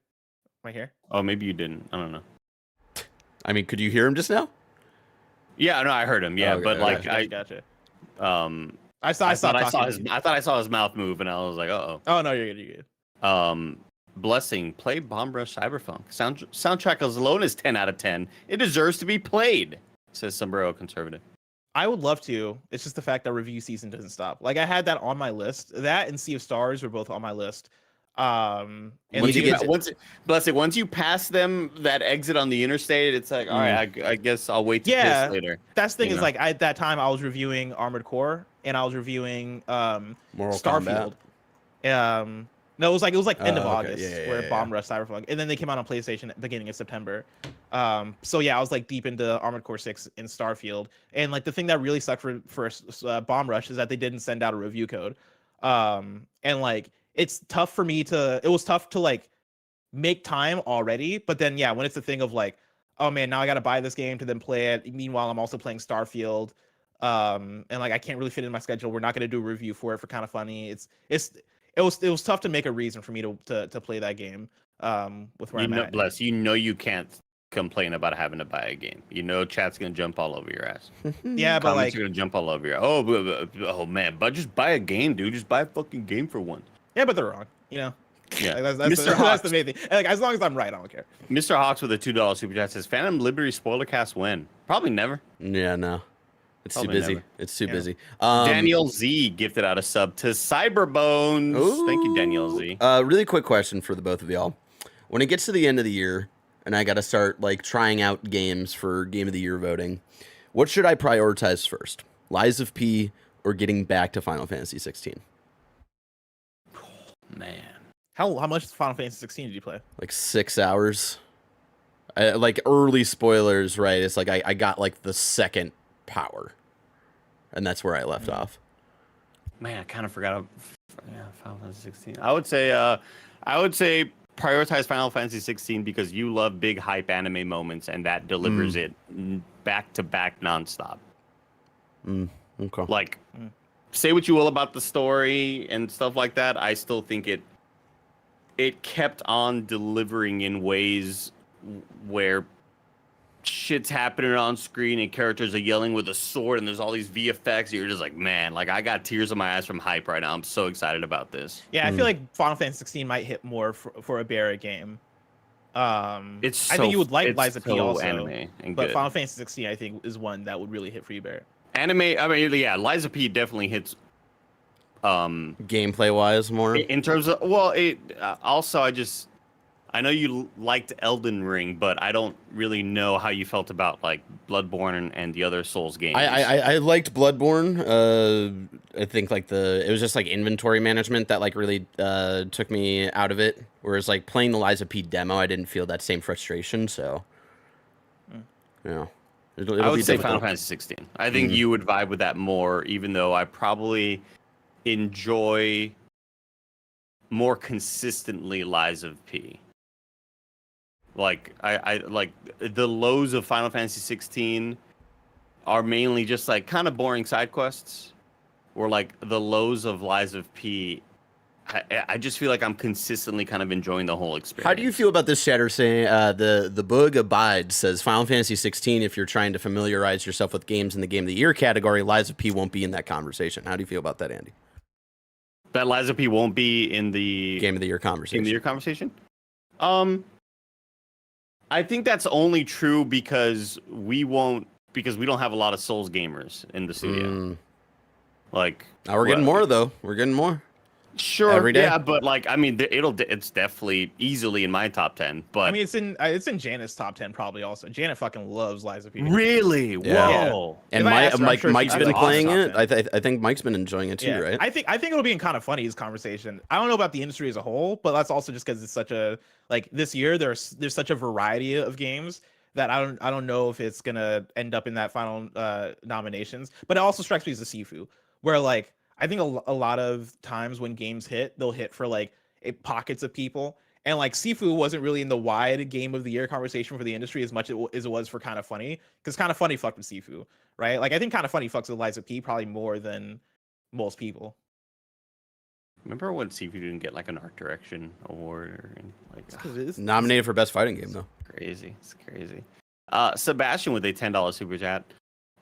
Right here. Oh, maybe you didn't. I don't know. I mean, could you hear him just now? Yeah, no, I heard him. Yeah, Okay, but like gotcha. I thought I saw his mouth move, and I was like, uh-oh. Oh no, you're good. Blessing, play Bomb Rush Cyberpunk. Soundtrack alone is 10 out of 10. It deserves to be played, says Sombrero Conservative. I would love to. It's just the fact that review season doesn't stop. Like I had that on my list. That and Sea of Stars were both on my list. And once you pass them that exit on the interstate, it's like, all right, I guess I'll wait to piss later. That's the thing is like at that time I was reviewing Armored Core and I was reviewing Starfield. No, it was like end of August where Bomb Rush Cyberpunk, and then they came out on PlayStation at the beginning of September. So yeah, I was like deep into Armored Core 6 and Starfield, and like the thing that really sucked for Bomb Rush is that they didn't send out a review code, and like it's tough for me to. It was tough to like make time already, but then yeah, when it's a thing of like, oh man, now I got to buy this game to then play it. Meanwhile, I'm also playing Starfield, and like I can't really fit in my schedule. We're not gonna do a review for it for Kind of Funny. It was tough to make a reason for me to play that game. With where I'm at. Bless you can't complain about having to buy a game. Chat's gonna jump all over your ass. Yeah, but comments are gonna jump all over your. Oh man, but just buy a game, dude. Just buy a fucking game for once. Yeah, but they're wrong. Yeah, like, that's the main thing. Like as long as I'm right, I don't care. Mr. Hawks with a $2 super chat says, "Phantom Liberty spoiler cast when? Probably never." Yeah, no. It's Probably too busy. never. It's too busy. Daniel Z gifted out a sub to Cyberbones. Ooh. Thank you, Daniel Z. Really quick question for the both of y'all. When it gets to the end of the year and I got to start like trying out games for Game of the Year voting, what should I prioritize first? Lies of P or getting back to Final Fantasy 16? Oh, man. How much Final Fantasy 16 did you play? Like 6 hours. Like early spoilers, right? It's like I got like the second power, and that's where I left off. Man, I kind of forgot. Final Fantasy 16. I would say prioritize Final Fantasy 16 because you love big hype anime moments, and that delivers it back to back nonstop. Okay. Like, say what you will about the story and stuff like that. I still think it kept on delivering in ways where shit's happening on screen and characters are yelling with a sword and there's all these VFX. You're just like, man, like I got tears in my eyes from hype right now. I'm so excited about this. Yeah, I feel like Final Fantasy 16 might hit more for a Barrett game. I think you would like Liza P also, anime and but good. Final Fantasy 16 I think is one that would really hit for you, Barrett. Anime, I mean, yeah, Liza P definitely hits. Gameplay wise, more in terms of also I know you liked Elden Ring, but I don't really know how you felt about like Bloodborne and the other Souls games. I liked Bloodborne. I think like it was just like inventory management that like really took me out of it. Whereas like playing the Liza P demo, I didn't feel that same frustration. So, yeah, I would say Final Fantasy 16. I think you would vibe with that more, even though I probably enjoy more consistently Lies of P. Like I like the lows of Final Fantasy 16 are mainly just like kind of boring side quests, or like the lows of Lies of P. I just feel like I'm consistently kind of enjoying the whole experience. How do you feel about this chatter saying the bug abides says Final Fantasy 16? If you're trying to familiarize yourself with games in the Game of the Year category, Lies of P won't be in that conversation. How do you feel about that, Andy? That Lies of P won't be in the Game of the Year conversation. Game of the Year conversation. I think that's only true because we don't have a lot of Souls gamers in the studio. Like now we're getting more though. We're getting more. Sure, every day. yeah, but like, I mean, it's definitely easily in my top 10. But I mean, it's in Janet's top 10 probably also. Janet fucking loves Lies of P. really, Yeah. whoa, And If I asked her, I'm sure Mike's she'd been be like, playing top it. 10. I think Mike's been enjoying it too, right? I think it'll be in kind of funny's conversation. I don't know about the industry as a whole, but that's also just because it's such a like this year there's such a variety of games that I don't know if it's gonna end up in that final nominations. But it also strikes me as a Sifu, where like I think a lot of times when games hit, they'll hit for like pockets of people. And like Sifu wasn't really in the wide game of the year conversation for the industry as much as it was for Kind of Funny, because Kind of Funny fucked with Sifu, right? Like I think Kind of Funny fucks with Liza P probably more than most people. remember when Sifu didn't get like an art direction award or anything like that? Nominated for best fighting game though. Crazy, it's crazy. Sebastian with a $10 super chat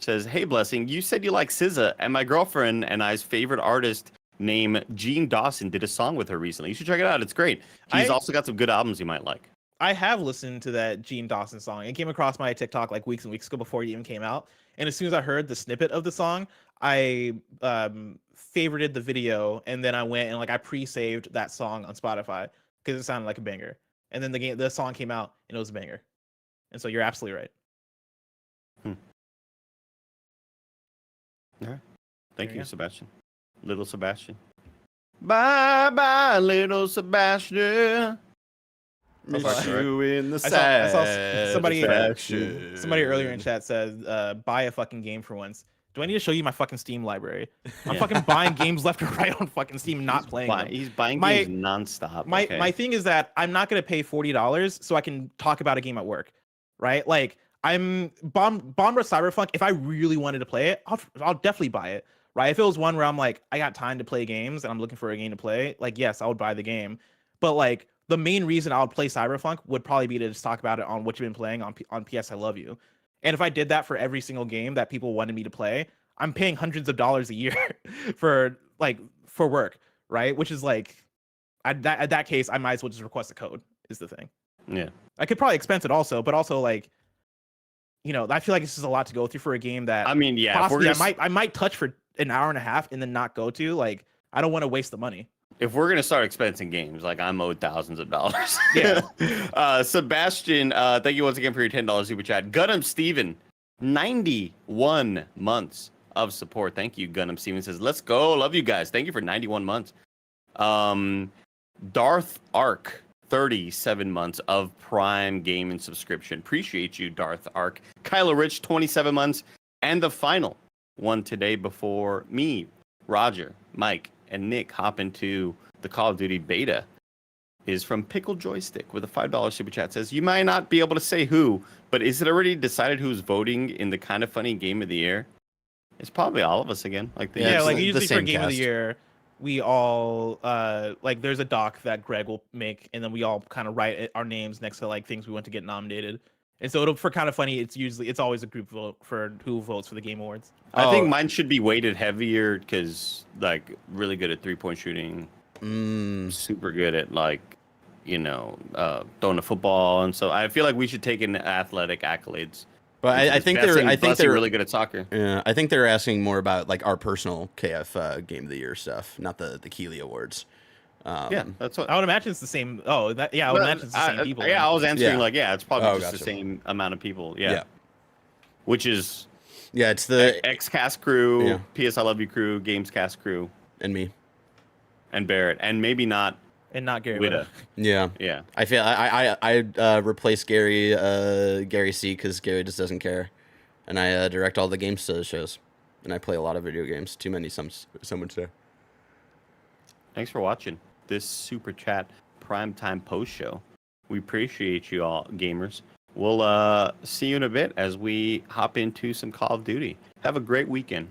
says, "Hey Blessing, you said you like SZA, and my girlfriend and I's favorite artist named Jean Dawson did a song with her recently. You should check it out. It's great. She's also got some good albums you might like." I have listened to that Gene Dawson song. It came across my TikTok like weeks and weeks ago before it even came out. And as soon as I heard the snippet of the song, I favorited the video, and then I went and like I pre-saved that song on Spotify because it sounded like a banger. And then the song came out and it was a banger. And so you're absolutely right. All right. Thank you, go. Sebastian. Little Sebastian. Bye bye, little Sebastian. Miss sorry. you in the I saw somebody satisfaction. somebody earlier in chat said, buy a fucking game for once. Do I need to show you my fucking Steam library? I'm fucking buying games left and right on fucking Steam, not playing them. He's buying games nonstop. My thing is that I'm not gonna pay $40 so I can talk about a game at work, right? Like I'm Bomb Rush Cyberpunk. If I really wanted to play it, I'll definitely buy it, right? If it was one where I'm like I got time to play games and I'm looking for a game to play, like yes, I would buy the game. But like the main reason I would play Cyberpunk would probably be to just talk about it on what you've been playing on PS I Love You. And if I did that for every single game that people wanted me to play, I'm paying hundreds of dollars a year for work, right? Which is like, at that case, I might as well just request a code. Is the thing. Yeah, I could probably expense it also, but also like, you know, I feel like it's just a lot to go through for a game that I mean, yeah, possibly I might touch for an hour and a half and then not go to. Like, I don't want to waste the money. if we're gonna start expensing games, like I'm owed thousands of dollars. Yeah. Sebastian, thank you once again for your $10 super chat. Gunham Steven, 91 months of support. Thank you. Gunham Steven says, "Let's go. Love you guys. Thank you for 91 months." Darth Ark, 37 months of Prime Gaming subscription. Appreciate you, Darth Ark. Kylo Rich, 27 months. And the final one today before me, Roger, Mike, and Nick hop into the Call of Duty beta is from Pickle Joystick with a $5 super chat. Says, "You might not be able to say who, but is it already decided who's voting in the Kind of Funny Game of the Year?" It's probably all of us again. Like Like usually for same Game of the cast. Year, we all like there's a doc that Greg will make, and then we all kind of write our names next to like things we want to get nominated. And so for Kind of Funny, it's always a group vote for who votes for the Game Awards. I think mine should be weighted heavier because like really good at 3-point shooting, super good at like throwing a football, and so I feel like we should take in athletic accolades. But I think they're really good at soccer. Yeah, I think they're asking more about like our personal KF Game of the Year stuff, not the Keeley Awards. Yeah, that's what I would imagine it's the same. I would imagine it's the same people. Yeah, I was answering Yeah. it's probably just gotcha. the same amount of people. Yeah. Yeah. Which is It's the XCast crew, Yeah. PS I Love You crew, Gamescast crew, and me. and Barrett, and maybe not and not Gary Witta. Whitta. Yeah, Yeah. I feel I replaced Gary C because Gary just doesn't care, and I direct all the games to the shows, and I play a lot of video games. Too many, some would say. Thanks for watching this Super Chat Primetime Post Show. We appreciate you all, gamers. We'll see you in a bit as we hop into some Call of Duty. Have a great weekend.